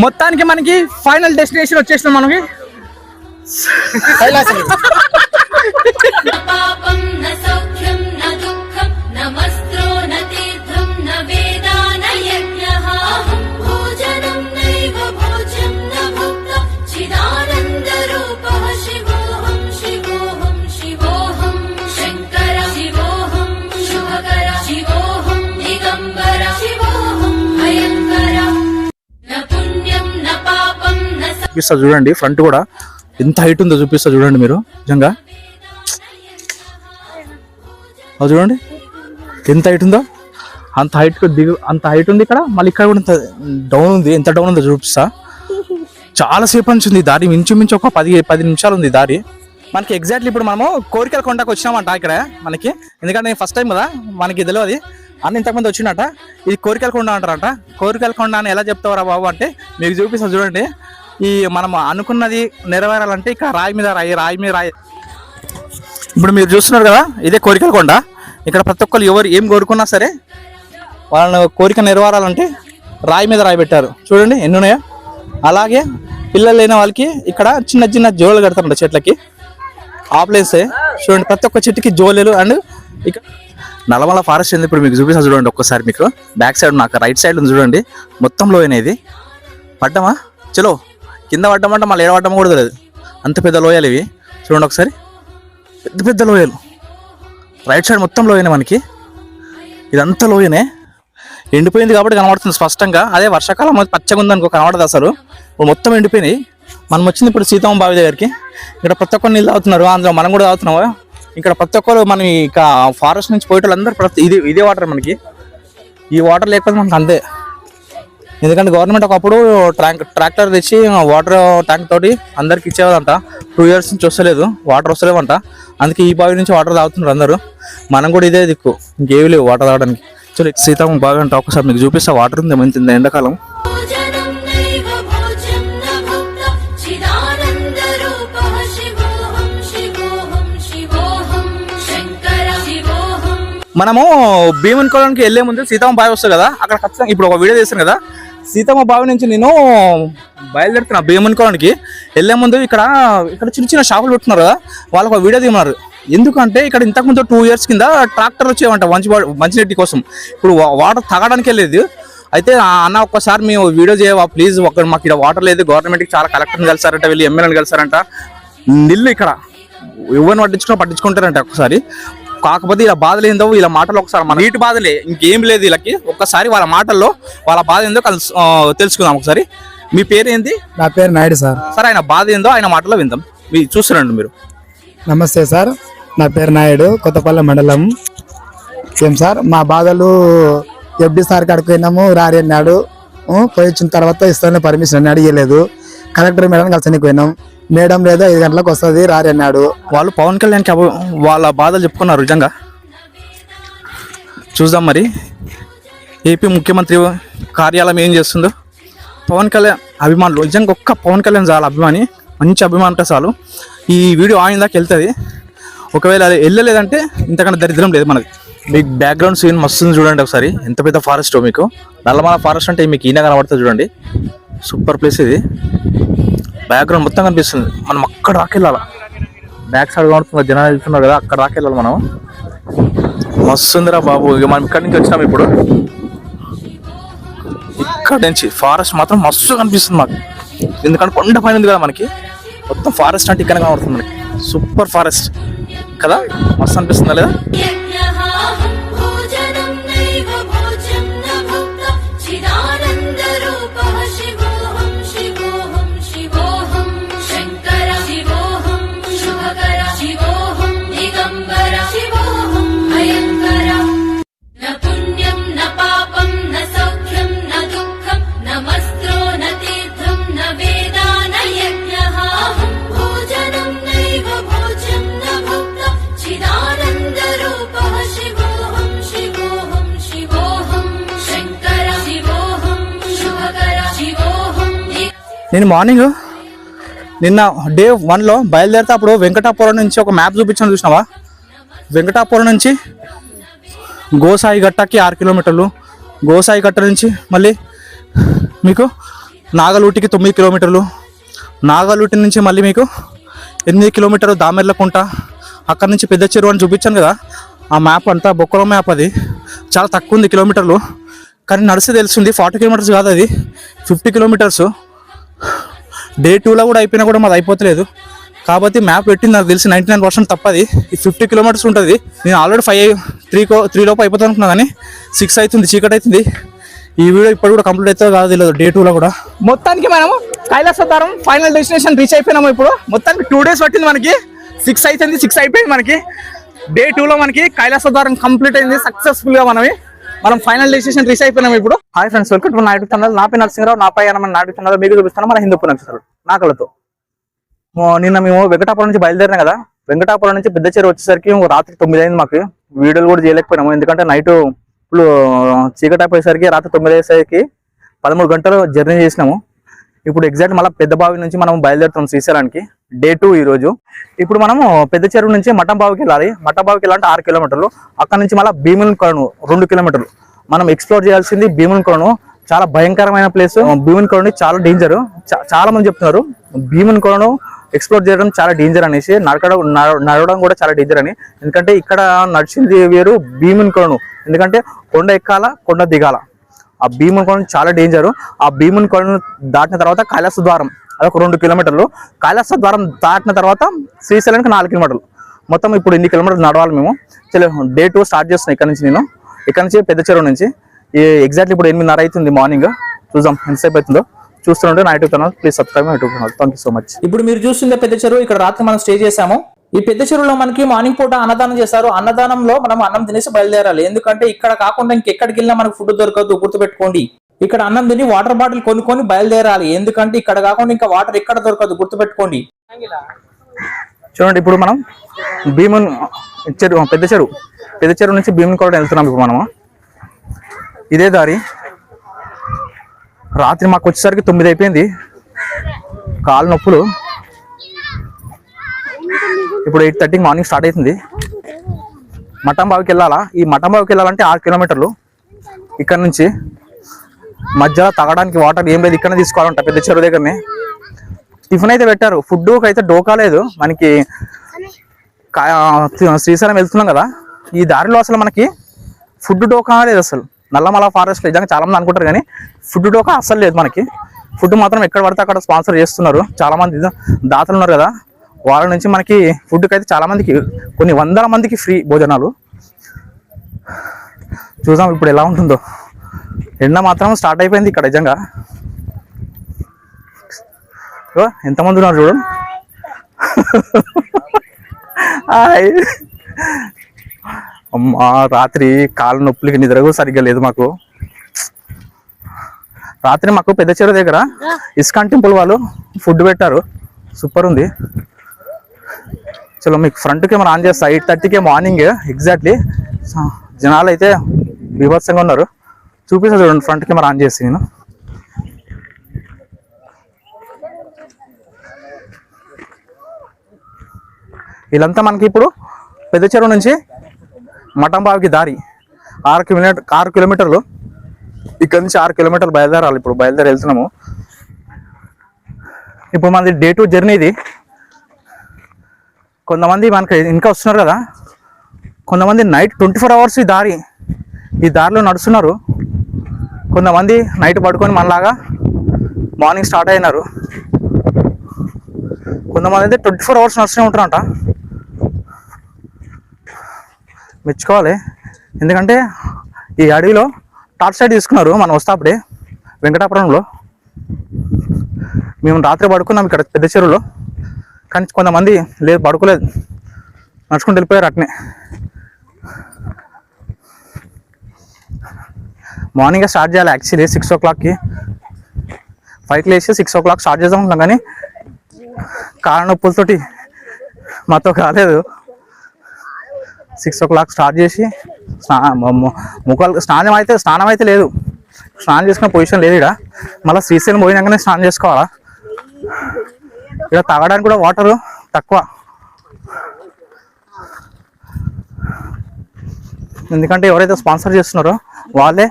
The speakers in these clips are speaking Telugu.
మొత్తానికి మనకి ఫైనల్ డెస్టినేషన్ వచ్చేసినాం మనకి కైలాసం. చూపిస్తా చూడండి, ఫ్రంట్ కూడా ఎంత హైట్ ఉందో చూపిస్తా చూడండి మీరు. నిజంగా చూడండి ఎంత హైట్ ఉందో, అంత హైట్ ఉంది ఇక్కడ. మళ్ళీ ఇక్కడ కూడా డౌన్ ఉంది, ఎంత డౌన్ ఉందో చూపిస్తా. చాలా సేపు నుంచి దారి, మించు ఒక 10 నిమిషాలు ఉంది దారి మనకి. ఎగ్జాక్ట్లీ ఇప్పుడు మనము కోరికల కొండకు వచ్చినామంట ఇక్కడ మనకి, ఎందుకంటే నేను ఫస్ట్ టైం కదా మనకి తెలియదు. అన్న ఇంతకుముందు వచ్చిందట, ఇది కోరికల కొండ అంటారంట. కోరికల కొండ అని ఎలా చెప్తావరా బాబు అంటే మీకు చూపిస్తా చూడండి. ఈ మనం అనుకున్నది నెరవేరాలంటే ఇక్కడ రాయి మీద రాయి. ఇప్పుడు మీరు చూస్తున్నారు కదా, ఇదే కోరికల కొండ. ఇక్కడ ప్రతి ఒక్కరు ఎవరు ఏం కోరుకున్నా సరే వాళ్ళ కోరిక నెరవేరాలంటే రాయి మీద రాయి పెట్టారు. చూడండి ఎన్ని ఉన్నాయో. అలాగే పిల్లలు లేని వాళ్ళకి ఇక్కడ చిన్న చిన్న జోలు కడతారంట చెట్లకి. ఆ ప్లేసే చూడండి, ప్రతి ఒక్క చెట్టుకి జోలేలు. అండ్ ఇక్కడ నల్లమల ఫారెస్ట్ ఉంది. ఇప్పుడు మీకు చూపిస్తా చూడండి ఒక్కసారి. మీకు బ్యాక్ సైడ్ నాకు రైట్ సైడ్ ఉంది చూడండి, మొత్తం లోయనే ఇది. పడ్డమా చలో, కింద పడ్డమంటే మళ్ళీ ఏడవడ్డమా కూడా తెలియదు, అంత పెద్ద లోయలు ఇవి. చూడండి ఒకసారి, పెద్ద పెద్ద లోయలు. రైట్ సైడ్ మొత్తం లోయనే మనకి, ఇదంతా లోయనే. ఎండిపోయింది కాబట్టి కనబడుతుంది స్పష్టంగా. అదే వర్షాకాలం పచ్చగా ఉందనుకో కనబడదు అసలు. ఇప్పుడు మొత్తం ఎండిపోయినాయి. మనం వచ్చింది ఇప్పుడు సీతమ్మ బావి దగ్గరికి. ఇక్కడ ప్రతి ఒక్కరు నీళ్ళు తాగుతున్నారు, అందులో మనం కూడా తాగుతున్నావా. ఇక్కడ ప్రతి ఒక్కరు మనం ఇక ఫారెస్ట్ నుంచి పోయేటోళ్ళందరూ ఇదే వాటర్ మనకి. ఈ వాటర్ లేకపోతే మనకు అంతే. ఎందుకంటే గవర్నమెంట్ ఒకప్పుడు ట్రాక్టర్ తెచ్చి వాటర్ ట్యాంక్ తోటి అందరికి ఇచ్చేవాళ్ళంట. 2 years నుంచి వస్తలేదు, వాటర్ వస్తలేవంట. అందుకే ఈ బావి నుంచి వాటర్ తాగుతున్నారు అందరూ. మనం కూడా ఇదే దిక్కు, ఇంకేవి లేవు వాటర్ తాగడానికి. చలో సీతమ్మ బావి అంట, ఒకసారి మీకు చూపిస్తా. వాటర్ ఉంది మంచి ఎండాకాలం. మనము భీమన్కోళానికి వెళ్లే ముందు సీతమ్మ బావి వస్తుంది కదా, అక్కడ ఖచ్చితంగా ఇప్పుడు ఒక వీడియో చేస్తాను కదా. సీతమ్మ బావి నుంచి నేను బయలుదేరుతున్నా భీమన్కోళానికి వెళ్లే ముందు ఇక్కడ చిన్న చిన్న షాపులు పెట్టున్నారు కదా, వాళ్ళకు ఒక వీడియో తీయమన్నారు. ఎందుకంటే ఇక్కడ ఇంతకుముందు 2 years కింద ట్రాక్టర్ వచ్చేవంట మంచినీటి కోసం. ఇప్పుడు వాటర్ తాగడానికి వెళ్ళేది. అయితే అన్న ఒక్కసారి మేము వీడియో చేయవా ప్లీజ్, మాకు ఇక్కడ వాటర్ లేదు, గవర్నమెంట్కి చాలా కలెక్టర్ని కలిసారంట, వీళ్ళు ఎమ్మెల్యేని కలిసారంట. నిల్లు ఇక్కడ ఎవరిని పట్టించుకుంటారంట ఒకసారి. కాకపోతే ఇలా బాధలు ఏందో వీళ్ళ మాటలు ఒకసారి, మన నీటి బాధలే, ఇంకేం లేదు వీళ్ళకి. ఒక్కసారి వాళ్ళ మాటల్లో వాళ్ళ బాధ ఏందో తెలుసుకుందాం ఒకసారి. మీ పేరు ఏంది? నా పేరు నాయుడు సార్. సార్ ఆయన బాధ ఏందో ఆయన మాటల్లో విందాం, చూస్తున్నాండి మీరు. నమస్తే సార్, నా పేరు నాయుడు, కొత్తపల్లి మండలం. ఏం సార్ మా బాధలు FD సార్ కాడికి పోయినాము, రారి అన్నాడు. పోయి వచ్చిన తర్వాత ఇస్తానే పర్మిషన్ అన్నాడు, ఇవ్వలేదు. కలెక్టర్ మేడం కలిసి పోయినాం, మేడం లేదా 5 గంటలకు వస్తుంది రారి అన్నాడు. వాళ్ళు పవన్ కళ్యాణ్ వాళ్ళ బాధలు చెప్పుకున్నారు. నిజంగా చూద్దాం మరి ఏపీ ముఖ్యమంత్రి కార్యాలయం ఏం చేస్తుందో. పవన్ కళ్యాణ్ అభిమానులు నిజంగా ఒక్క పవన్ కళ్యాణ్ చాలా అభిమాని, మంచి అభిమానంటే చాలు ఈ వీడియో ఆయన దాకా వెళ్తుంది. ఒకవేళ అది వెళ్ళలేదంటే ఇంతకన్నా దరిద్రం లేదు మనకి. మీకు బ్యాక్గ్రౌండ్ సీన్ మస్తుంది చూడండి ఒకసారి, ఎంత పెద్ద ఫారెస్ట్. మీకు నల్లమల ఫారెస్ట్ అంటే మీకు ఈయన కనబడుతుంది చూడండి, సూపర్ ప్లేస్ ఇది. బ్యాక్గ్రౌండ్ మొత్తం కనిపిస్తుంది. మనం అక్కడ రాకెళ్ళాలి, బ్యాక్ సైడ్ కనబడుతుంది, జనాలు వెళ్తున్నారు కదా, అక్కడ రాకెళ్ళాలి మనం. మస్తుందిరా బాబు. ఇక మనం ఇక్కడి నుంచి వచ్చినాం ఇప్పుడు. ఇక్కడ నుంచి ఫారెస్ట్ మాత్రం మస్తు కనిపిస్తుంది మాకు, ఎందుకంటే కొండ పైన ఉంది కదా మనకి. మొత్తం ఫారెస్ట్ అంటే ఇక్కడ కనబడుతుంది మనకి, సూపర్ ఫారెస్ట్ కదా, మస్తు అనిపిస్తుందా లేదా? నేను మార్నింగ్ నిన్న డే 1లో బయలుదేరితే అప్పుడు వెంకటాపురం నుంచి ఒక మ్యాప్ చూపించాను, చూసినావా? వెంకటాపురం నుంచి గోసాయి గట్టకి 6 కిలోమీటర్లు, గోసాయి గట్ట నుంచి మళ్ళీ మీకు నాగలూటికి 9 కిలోమీటర్లు, నాగలూటి నుంచి మళ్ళీ మీకు 8 కిలోమీటర్లు దామెర్లకుంట, అక్కడ నుంచి పెద్ద చెరువు అని చూపించాను కదా, ఆ మ్యాప్ అంతా బొక్కలో మ్యాప్, అది చాలా తక్కువ ఉంది కిలోమీటర్లు, కానీ నడిస్తే తెలుస్తుంది 40 కిలోమీటర్స్ కాదు, అది 50 కిలోమీటర్స్. డే 2లో కూడా అయిపోయినా కూడా మాది అయిపోతలేదు, కాబట్టి మ్యాప్ పెట్టింది నాకు తెలిసి 99% తప్పది. ఈ 50 కిలోమీటర్స్ ఉంటుంది. నేను ఆల్రెడీ 3 లోపు అయిపోతాను అనుకున్నా, కానీ 6 అవుతుంది, చీకటి అవుతుంది. ఈ వీడియో ఇప్పుడు కూడా కంప్లీట్ అవుతుందో కాదు తెలియదు, డే 2లో కూడా. మొత్తానికి మనము కైలాసధారం ఫైనల్ డెస్టినేషన్ రీచ్ అయిపోయినాము. ఇప్పుడు మొత్తానికి 2 days పట్టింది మనకి, 6 అవుతుంది, 6 అయిపోయింది మనకి. డే 2లో మనకి కైలాసధారం కంప్లీట్ అయింది సక్సెస్ఫుల్గా. మనం ఫైనల్ డెస్టినేషన్ రీచ్ అయిపోయినాము ఇప్పుడు. Hi friends, welcome to Naidu channel. నా పేరు నరసింహరావు, నాపై నాయుడు ఛానల్ మీకు చూపిస్తాను మన హిందూపూర్ నక్షత్రాలు నాకలతో. నిన్న మేము వెంకటాపురం నుంచి బయలుదేరినా కదా, వెంకటాపురం నుంచి పెద్ద చెరువు వచ్చేసరికి రాత్రి 9 అయింది. మాకు వీడియోలు కూడా చేయలేకపోయినాము, ఎందుకంటే నైట్ ఇప్పుడు చీకటి అయిపోయేసరికి రాత్రి 9 అయ్యేసరికి 13 గంటలు జర్నీ చేసినాము. ఇప్పుడు ఎగ్జాక్ట్ మళ్ళీ పెద్ద బావి నుంచి మనం బయలుదేరుతాం శ్రీశైలానికి. డే 2 ఈరోజు. ఇప్పుడు మనము పెద్ద చెరువు నుంచి మఠం బావికి వెళ్ళాలి. మఠం బావికి వెళ్ళాలంటే 6 కిలోమీటర్లు. అక్కడ నుంచి మళ్ళీ భీముని కొలను 2 కిలోమీటర్లు. మనం ఎక్స్ప్లోర్ చేయాల్సింది భీముని కొలను. చాలా భయంకరమైన ప్లేస్ భీముని కొలను, చాలా డేంజర్. చాలా మంది చెప్తున్నారు భీముని కొలను ఎక్స్ప్లోర్ చేయడం చాలా డేంజర్ అనేసి, నడవడం కూడా చాలా డేంజర్ అని. ఎందుకంటే ఇక్కడ నడిచింది వేరు, భీముని కొలను ఎందుకంటే కొండ ఎక్కాల, కొండ దిగాల. ఆ భీముని కొలను చాలా డేంజర్. ఆ భీముని కొలను దాటిన తర్వాత కైలాస ద్వారం, అదొక 2 కిలోమీటర్లు. కైలాస ద్వారం దాటిన తర్వాత శ్రీశైలానికి 4 కిలోమీటర్లు. మొత్తం ఇప్పుడు 8 కిలోమీటర్లు నడవాలి మేము. చలో డే 2 స్టార్ట్ చేస్తున్నాం ఇక్కడ నుంచి. నేను ఇక్కడ నుంచి పెద్ద చెరువు నుంచి ఎగ్జాక్ట్లీ ఇప్పుడు 8:30 అవుతుంది మార్నింగ్. చూద్దాం ఎంతసేపు అవుతుందో. చూస్తుంటే నా YouTube channel please subscribe my YouTube channel. Thank you so much. ఇప్పుడు మీరు చూస్తుండే పెద్ద చెరువు. ఇక్కడ రాత్రి మనం స్టే చేసాము. ఈ పెద్ద చెరువులో మనకి మార్నింగ్ పూట అన్నదానం చేస్తారు. అన్నదానంలో మనం అన్నం తినేసి బయలుదేరాలి. ఎందుకంటే ఇక్కడ కాకుండా ఇంకెక్కడికి వెళ్ళినా మనకు ఫుడ్ దొరకదు, గుర్తుపెట్టుకోండి. ఇక్కడ అన్నం తిని వాటర్ బాటిల్ కొనుక్కొని బయలుదేరాలి. ఎందుకంటే ఇక్కడ కాకుండా ఇంకా వాటర్ ఎక్కడ దొరకదు, గుర్తుపెట్టుకోండి. చూడండి ఇప్పుడు మనం భీమున్ చెరువు, పెద్ద చెరువు నుంచి భీముని కూడా వెళ్తున్నాం. ఇప్పుడు మనము ఇదే దారి. రాత్రి మాకు వచ్చేసరికి 9 అయిపోయింది, కాలు నొప్పులు. ఇప్పుడు 8:30 మార్నింగ్ స్టార్ట్ అవుతుంది. మఠం బావికి వెళ్ళాలా. ఈ మఠం బావికి వెళ్ళాలంటే 6 కిలోమీటర్లు. ఇక్కడ నుంచి మధ్యలో తాగడానికి వాటర్ ఏం లేదు, ఇక్కడనే తీసుకోవాలంట పెద్ద చెరువు దగ్గరనే. టిఫిన్ అయితే పెట్టారు, ఫుడ్ అయితే డోకా లేదు మనకి. శ్రీశైలం వెళ్తున్నాం కదా, ఈ దారిలో అసలు మనకి ఫుడ్ డోకా లేదు అసలు. నల్లమల ఫారెస్ట్ నిజంగా చాలా మంది అనుకుంటారు, కానీ ఫుడ్ డోకా అస్సలు లేదు మనకి. ఫుడ్ మాత్రం ఎక్కడ పడితే అక్కడ స్పాన్సర్ చేస్తున్నారు. చాలా మంది దాతలు ఉన్నారు కదా, వాళ్ళ నుంచి మనకి ఫుడ్కి అయితే చాలా మందికి, కొన్ని 100 మందికి ఫ్రీ భోజనాలు. చూద్దాం ఇప్పుడు ఎలా ఉంటుందో. ఎండ మాత్రం స్టార్ట్ అయిపోయింది ఇక్కడ నిజంగా. ఎంతమంది ఉన్నారు చూడు. అమ్మా, రాత్రి కాళ్ళ నొప్పులకి నిద్ర కూడా సరిగ్గా లేదు మాకు. రాత్రి మాకు పెద్ద చెరువు దగ్గర ఇస్కాన్ టెంపుల్ వాళ్ళు ఫుడ్ పెట్టారు, సూపర్ ఉంది. చలో మీకు ఫ్రంట్ కెమెరా ఆన్ చేస్తా. 8:30కే మార్నింగ్ ఎగ్జాక్ట్లీ. జనాలు అయితే బీభత్సంగా ఉన్నారు. చూపిస్తా చూడండి, ఫ్రంట్ కెమెరా ఆన్ చేసి. నేను వీళ్ళంతా మనకి ఇప్పుడు పెద్ద చెరువు నుంచి మఠం బావికి దారి 6 కిలోమీటర్లు. ఇక్కడ నుంచి 6 కిలోమీటర్లు బయలుదేరాలి. ఇప్పుడు బయలుదేరి వెళ్తున్నాము. ఇప్పుడు మనది డే 2 జర్నీ ఇది. కొంతమంది మనకి ఇంకా వస్తున్నారు కదా, కొంతమంది నైట్ 24 hours ఈ దారిలో నడుస్తున్నారు. కొంతమంది నైట్ పడుకొని మనలాగా మార్నింగ్ స్టార్ట్ అయినారు. కొంతమంది అయితే 24 hours నడుస్తూనే ఉంటారంట. మెచ్చుకోవాలి, ఎందుకంటే ఈ అడవిలో టార్చ్ లైట్ తీసుకున్నారు మనం వస్తాప్పుడే. వెంకటాపురంలో మేము రాత్రి పడుకున్నాం ఇక్కడ పెద్ద చెరువులో, కానీ కొంతమంది లేదు, పడుకోలేదు, నడుచుకుంటూ వెళ్ళిపోయారు అట్నే. మార్నింగే స్టార్ట్ చేయాలి యాక్చువల్లీ 6 o'clockకి. 5కి లేచి 6 o'clock స్టార్ట్ చేద్దాం అనుకున్నాం, కానీ కాళ్ళ నొప్పులతోటి మాతో కాలేదు. 6 o'clock స్టార్ట్ చేసి స్నానం అయితే లేదు, స్నానం చేసుకునే పొజిషన్ లేదు ఇక్కడ. మళ్ళీ శ్రీశైలం పోయినాకనే స్నానం చేసుకోవాలా. ఇక్కడ తాగడానికి కూడా వాటర్ తక్కువ, ఎందుకంటే ఎవరైతే స్పాన్సర్ చేస్తున్నారో వాళ్ళే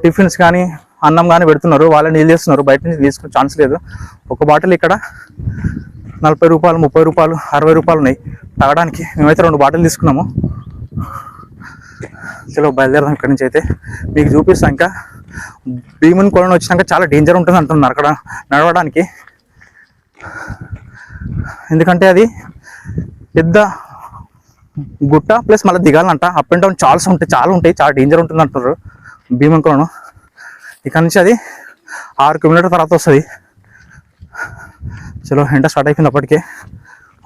టిఫిన్స్ కానీ అన్నం కానీ పెడుతున్నారు, వాళ్ళే నీళ్ళు చేస్తున్నారు, బయట నుంచి తీసుకునే ఛాన్స్ లేదు. ఒక బాటిల్ ఇక్కడ 40 రూపాయలు, 30 రూపాయలు, 60 రూపాయలు ఉన్నాయి తాగడానికి. మేమైతే 2 బాటిల్ తీసుకున్నాము. చలో బయలుదేరదాం ఇక్కడి నుంచి. అయితే మీకు చూపిస్తాను. ఇంకా భీముని కొలను వచ్చినాక చాలా డేంజర్ ఉంటుంది అంటున్నారు అక్కడ నడవడానికి, ఎందుకంటే అది పెద్ద గుట్ట ప్లస్ మళ్ళీ దిగాలంట. అప్ అండ్ డౌన్ చాలా ఉంటాయి, చాలా డేంజర్ ఉంటుంది అంటున్నారు భీముని కొలను. ఇక్కడ నుంచి అది 6 కిలోమీటర్ తర్వాత వస్తుంది. చలో ఎండ స్టార్ట్ అయిపోయింది అప్పటికే.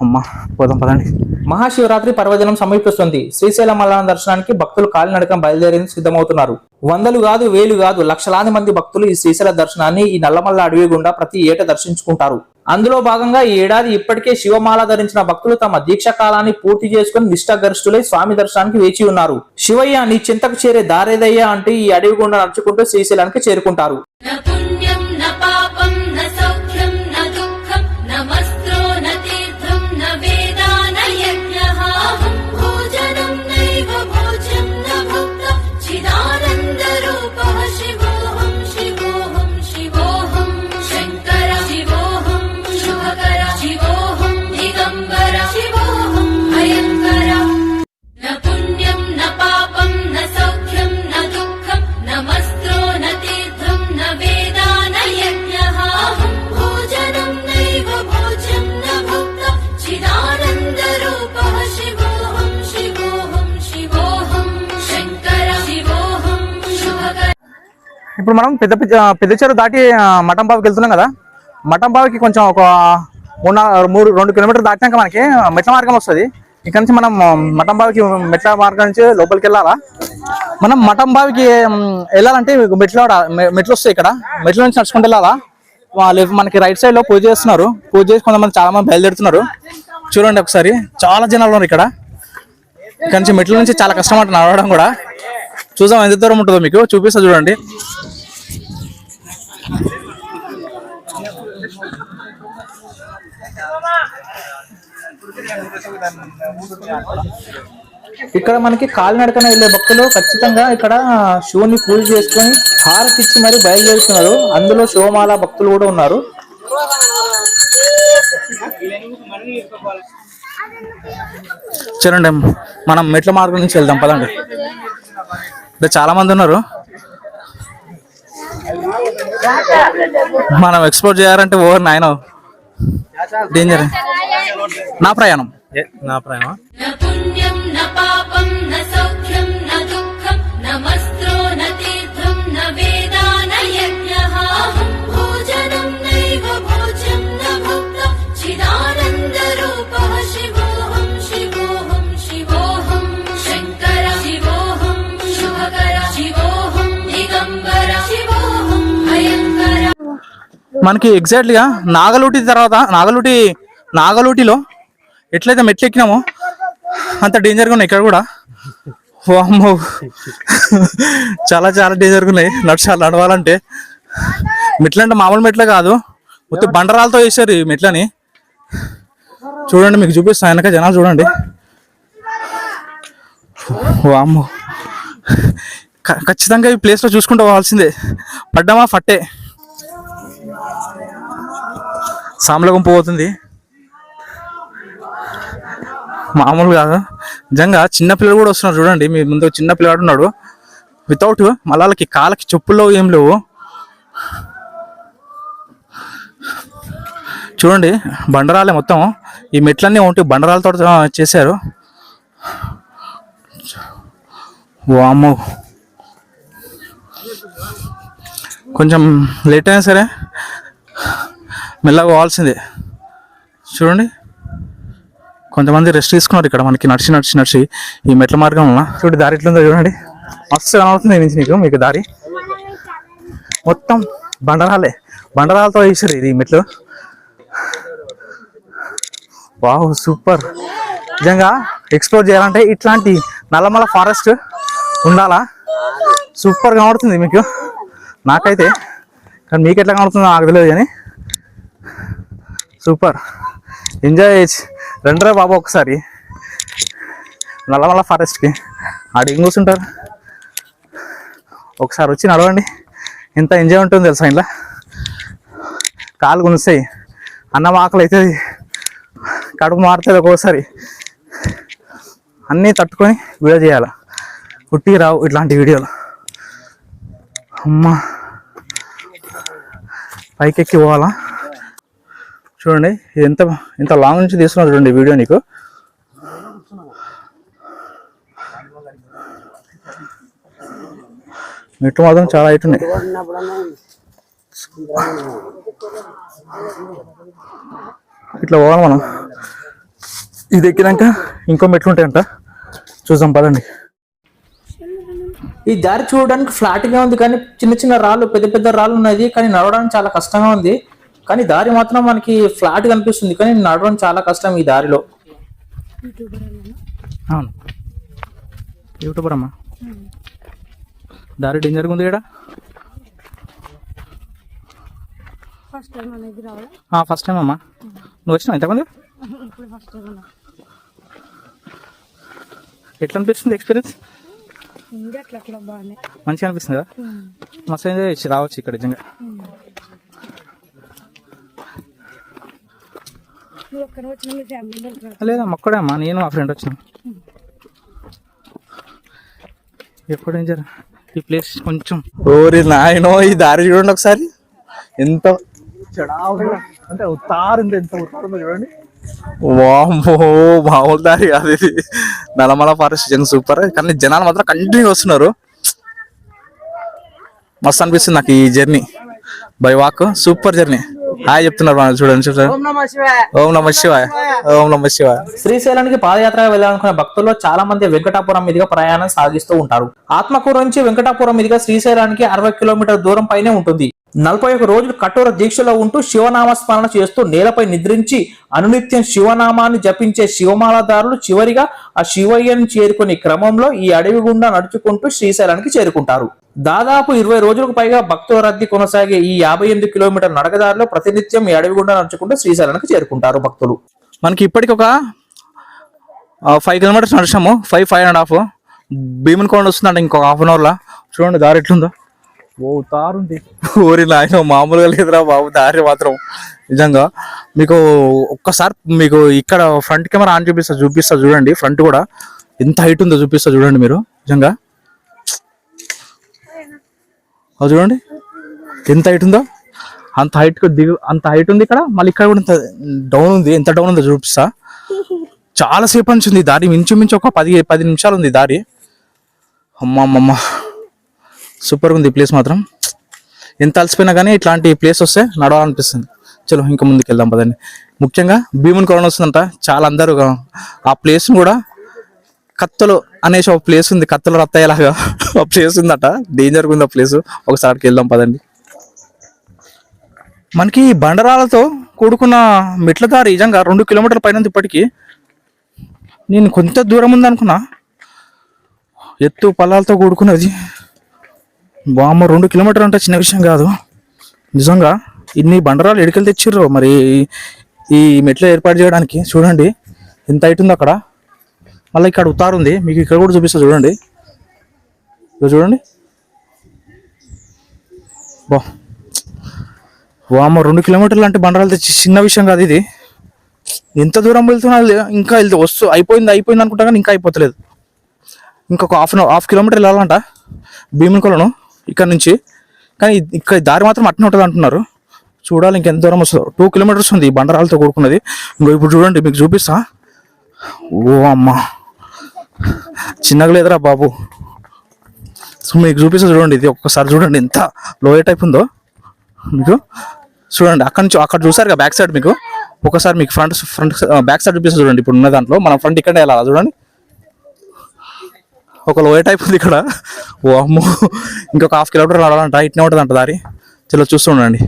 అమ్మ పోదాం పదండి. మహాశివరాత్రి పర్వదినం సమీపిస్తుంది. శ్రీశైలం మల్లన్న దర్శనానికి భక్తులు కాలినడకం బయలుదేరి సిద్ధమవుతున్నారు. వందలు కాదు, వేలు కాదు, లక్షలాది మంది భక్తులు ఈ శ్రీశైల దర్శనాన్ని ఈ నల్లమల్ల అడవి గుండా ప్రతి ఏటా దర్శించుకుంటారు. అందులో భాగంగా ఈ ఏడాది ఇప్పటికే శివమాల ధరించిన భక్తులు తమ దీక్ష కాలాన్ని పూర్తి చేసుకుని నిష్ఠాగరిష్ఠులై స్వామి దర్శనానికి వేచి ఉన్నారు. శివయ్య నీ చింతకు చేరే దారేదయ్యా అంటూ ఈ అడవి గుండా నడుచుకుంటూ శ్రీశైలానికి చేరుకుంటారు. ఇప్పుడు మనం పెద్ద చెరువు దాటి మఠంబావికి వెళ్తున్నాం కదా. మఠంబావికి కొంచెం ఒక 2 కిలోమీటర్లు దాటినాక మనకి మెట్ల మార్గం వస్తుంది. ఇక్కడ నుంచి మనం మఠంబావికి మెట్ల మార్గం నుంచి లోపలికి వెళ్ళాలా. మనం మఠంబావికి వెళ్ళాలంటే మెట్లు వస్తాయి. ఇక్కడ మెట్ల నుంచి నడుచుకుంటూ వెళ్ళాలా. మనకి రైట్ సైడ్ లో పూజ చేస్తున్నారు. పూజ చేసి కొంతమంది చాలా మంది బయలుదేరుతున్నారు. చూడండి ఒకసారి, చాలా జనాలు ఉన్నారు ఇక్కడ. ఇక్కడ నుంచి మెట్ల నుంచి చాలా కష్టం అంట నడవడం కూడా. చూద్దాం ఎంత దూరం ఉంటుందో, మీకు చూపిస్తా చూడండి. ఇక్కడ మనకి కాలినడకన వెళ్ళే భక్తులు ఖచ్చితంగా ఇక్కడ శివుని పూజ చేసుకొని హారతి ఇచ్చి మరి బయలుదేరుతున్నారు. అందులో శివమాల భక్తులు కూడా ఉన్నారు. చూడండి, మనం మెట్ల మార్గం నుంచి వెళ్దాం పదండి. చాలా మంది ఉన్నారు. మనం ఎక్స్ప్లోర్ చేయాలంటే ఓవర్ 9 డేంజర్. నా ప్రయాణం మనకి ఎగ్జాక్ట్లీగా నాగలూటిలో ఎట్లయితే మెట్లు ఎక్కినామో అంత డేంజర్గా ఉన్నాయి ఇక్కడ కూడా. వామ్మో, చాలా డేంజర్గా ఉన్నాయి నడవాలంటే. మెట్లు అంటే మామూలు మెట్లే కాదు, మొత్తం బండరాలతో వేసారు ఈ మెట్లని. చూడండి, మీకు చూపిస్తాను వెనక జనాలు చూడండి. వామ్మో, ఖచ్చితంగా ఈ ప్లేస్లో చూసుకుంటూ పోవాల్సిందే. పడ్డామా ఫట్టే. సాంబల గుంపు పోతుంది, మామూలు కాదు నిజంగా. చిన్నపిల్లలు కూడా వస్తున్నారు చూడండి. మీ ముందు చిన్న పిల్లవాడు ఉన్నాడు వితౌట్ మళ్ళీ కాళ్ళకి చెప్పుల్లో ఏం లేవు. చూడండి, బండరాలే మొత్తం. ఈ మెట్లన్నీ ఉంటే బండరాలతో చేశారు. వామ్మో, కొంచెం లేట్ అయినా సరే మెల్లగా పోవాల్సిందే. చూడండి, కొంతమంది రెస్ట్ తీసుకున్నారు ఇక్కడ. మనకి నడిచి ఈ మెట్ల మార్గం వల్ల చూడండి దారి ఎట్లుందో చూడండి. మస్తు కనబడుతుంది నుంచి మీకు దారి మొత్తం బండరాలతో వేసారు ఇది మెట్లు. Wow, super. నిజంగా ఎక్స్ప్లోర్ చేయాలంటే ఇట్లాంటి నల్లమల ఫారెస్ట్ ఉండాలా. సూపర్ కనబడుతుంది మీకు, నాకైతే. కానీ మీకు ఎట్లా కనబడుతుందో నాకు తెలియదు, కానీ సూపర్. ఎంజాయ్ చేయొచ్చు. రండిరా బాబు ఒకసారి నల్లమల ఫారెస్ట్కి. ఆడ ఏం కూర్చుంటారు, ఒకసారి వచ్చి నడవండి. ఎంత ఎంజాయ్ ఉంటుంది తెలుసా ఇంట్లో. కాలు గునిస్తాయి, అన్నం ఆకలి అవుతుంది, కడుపు మారుతుంది ఒక్కోసారి. అన్నీ తట్టుకొని వీడియో చేయాలి, పుట్టి రావు ఇట్లాంటి వీడియోలు. అమ్మా పైకెక్కి పోవాలా. చూడండి ఎంత ఎంత లాంగ్ నుంచి తీస్తున్నా చూడండి వీడియో. నీకు మెట్లు మాత్రం చాలా హైట్ ఉన్నాయి. ఇట్లా పోవాలి మనం. ఇది ఎక్కినాక ఇంకో మెట్లు ఉంటాయంట, చూద్దాం పదండి. ఈ దారి చూడడానికి ఫ్లాట్ గా ఉంది, కానీ చిన్న చిన్న రాళ్ళు, పెద్ద పెద్ద రాళ్ళు ఉన్నాయి, కానీ నడవడానికి చాలా కష్టంగా ఉంది. కానీ దారి మాత్రం మనకి ఫ్లాట్ కనిపిస్తుంది, కానీ నడవడం చాలా కష్టం ఈ దారిలో. అవును, యూట్యూబర్ అమ్మా. దారి డేంజర్గా ఉంది ఇక్కడ. ఫస్ట్ టైం అమ్మా. నువ్వు వచ్చినావు ఇంతకుముందు? ఎట్లా అనిపిస్తుంది ఎక్స్పీరియన్స్? మంచిగా అనిపిస్తుంది కదా. మస్తు ఎంజాయ్ చేయొచ్చు, రావచ్చు ఇక్కడ నిజంగా. లేదమ్మా ఒక్కడే అమ్మా, నేను మా ఫ్రెండ్ వచ్చినాం. ఎప్పుడు డేంజర్ ఈ ప్లేస్ కొంచెం. ఓరి నాయనో, ఈ దారి చూడండి ఒకసారి, ఎంత చెడా అంటే ఉత్తారుంది, ఎంత ఉత్తారుందో చూడండి. వామ్మో మామూలు దారి కాదు ఇది. నల్లమల ఫారెస్ట్ సూపర్, కానీ జనాలు మాత్రం కంటిన్యూ వస్తున్నారు. మస్తు అనిపిస్తుంది నాకు ఈ journey by walk. Super journey. Hi చెప్తున్నారు చూడండి. ఓం నమ శివాయ, ఓం నమ శివాయ. శ్రీశైలానికి పాదయాత్రగా వెళ్ళాలనుకునే భక్తుల్లో చాలా మంది వెంకటాపురం మీదుగా ప్రయాణం సాగిస్తూ ఉంటారు. ఆత్మకూరు నుంచి వెంకటాపురం మీదుగా శ్రీశైలానికి 60 కిలోమీటర్ దూరం పైనే ఉంటుంది. 41 రోజులు కఠోర దీక్షలో ఉంటూ శివనామస్మరణ చేస్తూ నేలపై నిద్రించి అనునిత్యం శివనామాన్ని జపించే శివమాలదారులు చివరిగా ఆ శివయ్యను చేరుకునే క్రమంలో ఈ అడవి గుండా నడుచుకుంటూ శ్రీశైలానికి చేరుకుంటారు. దాదాపు 20 రోజులకు పైగా భక్తుల రద్దీ కొనసాగే ఈ 58 కిలోమీటర్ నడకదారిలో ప్రతినిత్యం ఈ అడవి గుండా నడుచుకుంటూ శ్రీశైలానికి చేరుకుంటారు భక్తులు. మనకి ఇప్పటికి ఒక 5 కిలోమీటర్స్ నడిచాము, 5.5.5. భీమునికొండ వస్తుందంట ఇంకొక హాఫ్ అన్ అవర్లో. చూడండి దారి ఎట్లుందో. ఓ తారుంది. ఊరి నాయన మామూలుగా లేదురా బాబు దారి మాత్రం. నిజంగా మీకు ఒక్కసారి మీకు ఇక్కడ ఫ్రంట్ కెమెరా ఆన్ చూపిస్తా చూడండి. ఫ్రంట్ కూడా ఎంత హైట్ ఉందో చూపిస్తా చూడండి మీరు. నిజంగా అది చూడండి ఎంత హైట్ ఉందో. అంత హైట్ ఉంది ఇక్కడ. మళ్ళీ ఇక్కడ కూడా డౌన్ ఉంది. ఎంత డౌన్ ఉందో చూపిస్తా. చాలా సేపు నుంచి ఉంది దారి, మించుమించు ఒక 10 నిమిషాలు ఉంది దారి. అమ్మమ్మ సూపర్గా ఉంది ఈ ప్లేస్ మాత్రం. ఎంత అలసిపోయినా కానీ ఇట్లాంటి ప్లేస్ వస్తే నడవాలనిపిస్తుంది. చలో ఇంకా ముందుకు వెళ్దాం పదండి. ముఖ్యంగా భీమునికొండ వస్తుందంట. చాలా అందరూ ఆ ప్లేస్ కూడా కత్తలు అనేసి ఒక ప్లేస్ ఉంది, కత్తలు రత్తయ్యేలాగా ఆ ప్లేస్ ఉందట. డేంజర్గా ఉంది ఆ ప్లేస్. ఒకసారికి వెళ్దాం పదండి. మనకి బండరాలతో కూడుకున్న మెట్ల దారి నిజంగా 2 కిలోమీటర్ల పైన ఉంది. ఇప్పటికీ నేను కొంత దూరం ఉంది అనుకున్నా. ఎత్తు పల్లాలతో కూడుకున్నది. బామ్మ 2 కిలోమీటర్లు అంటే చిన్న విషయం కాదు నిజంగా. ఇన్ని బండరాలు ఎడికెళ్ళి తెచ్చిర్రు మరి ఈ మెట్లు ఏర్పాటు చేయడానికి. చూడండి ఎంత హైట్ ఉందో అక్కడ. మళ్ళీ ఇక్కడ ఉతారు ఉంది, మీకు ఇక్కడ కూడా చూపిస్తా చూడండి. చూడండి బామ్మ 2 కిలోమీటర్లు అంటే బండరాలు తెచ్చి చిన్న విషయం కాదు ఇది. ఎంత దూరం వెళ్తున్నా ఇంకా అయిపోయింది అనుకుంటా కానీ ఇంకా అయిపోతలేదు. ఇంకొక హాఫ్ కిలోమీటర్ వెళ్ళాలంట భీమునికొండను ఇక్కడ నుంచి. కానీ ఇక్కడ దారి మాత్రం అట్నే ఉంటుంది అంటున్నారు. చూడాలి ఇంకెంత దూరం వస్తుందో. 2 కిలోమీటర్స్ ఉంది బండరాలతో కూడుకున్నది. ఇంకో ఇప్పుడు చూడండి మీకు చూపిస్తా. ఓ అమ్మ చిన్నగా లేదురా బాబు. సో మీకు చూపిస్తా చూడండి. ఇది ఒక్కసారి చూడండి ఎంత లోయర్ టైప్ ఉందో మీకు. చూడండి అక్కడ చూసారు బ్యాక్ సైడ్. మీకు ఒకసారి మీకు ఫ్రంట్ బ్యాక్ సైడ్ చూపిస్తా చూడండి. ఇప్పుడు ఉన్న దాంట్లో మనం ఫ్రంట్ ఇక్కడే వెళ్ళాలి చూడండి. ఒక లోయ టైప్ ఉంది ఇక్కడ. ఓ అమ్మో ఇంకొక హాఫ్ కిలోమీటర్ రావాలంట. ఇట్నే ఉంటుంది అంట దారి. చలో చూస్తుండండి.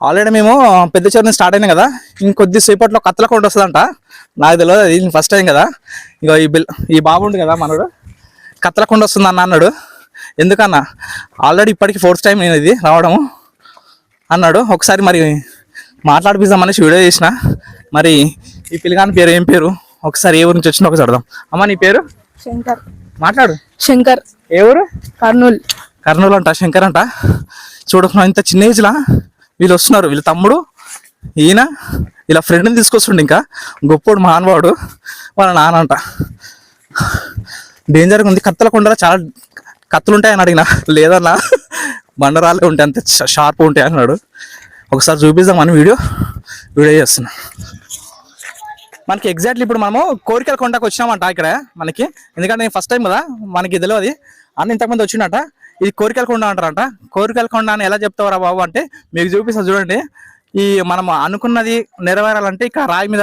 ఆల్రెడీ మేము పెద్ద చెరువు స్టార్ట్ అయినాం కదా, ఇంకొద్ది సేపట్లో కత్తలకొండ వస్తుందంట. నాకు తెలియదు, ఇది ఫస్ట్ టైం కదా. ఇక ఈ బాబు ఉంది కదా మనోడు, కత్తలకొండ వస్తుంది అన్నాడు. ఎందుకన్నా ఆల్రెడీ ఇప్పటికి 4th టైం నేను ఇది రావడము అన్నాడు. ఒకసారి మరి మాట్లాడిపిద్దామనేసి వీడియో చేసిన. మరి ఈ పిల్లగాని పేరు ఏం పేరు, ఒకసారి ఏ ఊరి నుంచి వచ్చినా ఒకసారి అర్థం. అమ్మ నీ పేరు? శంకర్. మాట్లాడు. శంకర్. ఏ ఊరు? కర్నూలు. కర్నూలు అంట, శంకర్ అంట. చూడకుండా ఇంత చిన్న ఏజ్లా వీళ్ళు వస్తున్నారు. వీళ్ళ తమ్ముడు ఈయన ఇలా ఫ్రెండ్ని తీసుకొస్తుండే, ఇంకా గొప్పోడు మహానుభావుడు వాళ్ళ నాన్న అంట. డేంజర్గా ఉంది. కత్తలకొండలో చాలా కత్తులు ఉంటాయని అడిగిన, లేదన్నా బండరాళ్ళే ఉంటాయి అంతే షార్ప్ ఉంటాయి అన్నాడు. ఒకసారి చూపిద్దామని వీడియో చేస్తున్నా. మనకి ఎగ్జాక్ట్లీ ఇప్పుడు మనము కోరికల కొండకు వచ్చినామంట ఇక్కడ మనకి. ఎందుకంటే ఫస్ట్ టైం కదా, మనకి తెలియదు. అన్న ఇంతకుముందు వచ్చిండట. ఇది కోరికల కొండ అంటారంట. కోరికల కొండ అని ఎలా చెప్తావరా బాబు అంటే మీకు చూపిస్తా చూడండి. ఈ మనం అనుకున్నది నెరవేరాలంటే ఇక్కడ రాయి మీద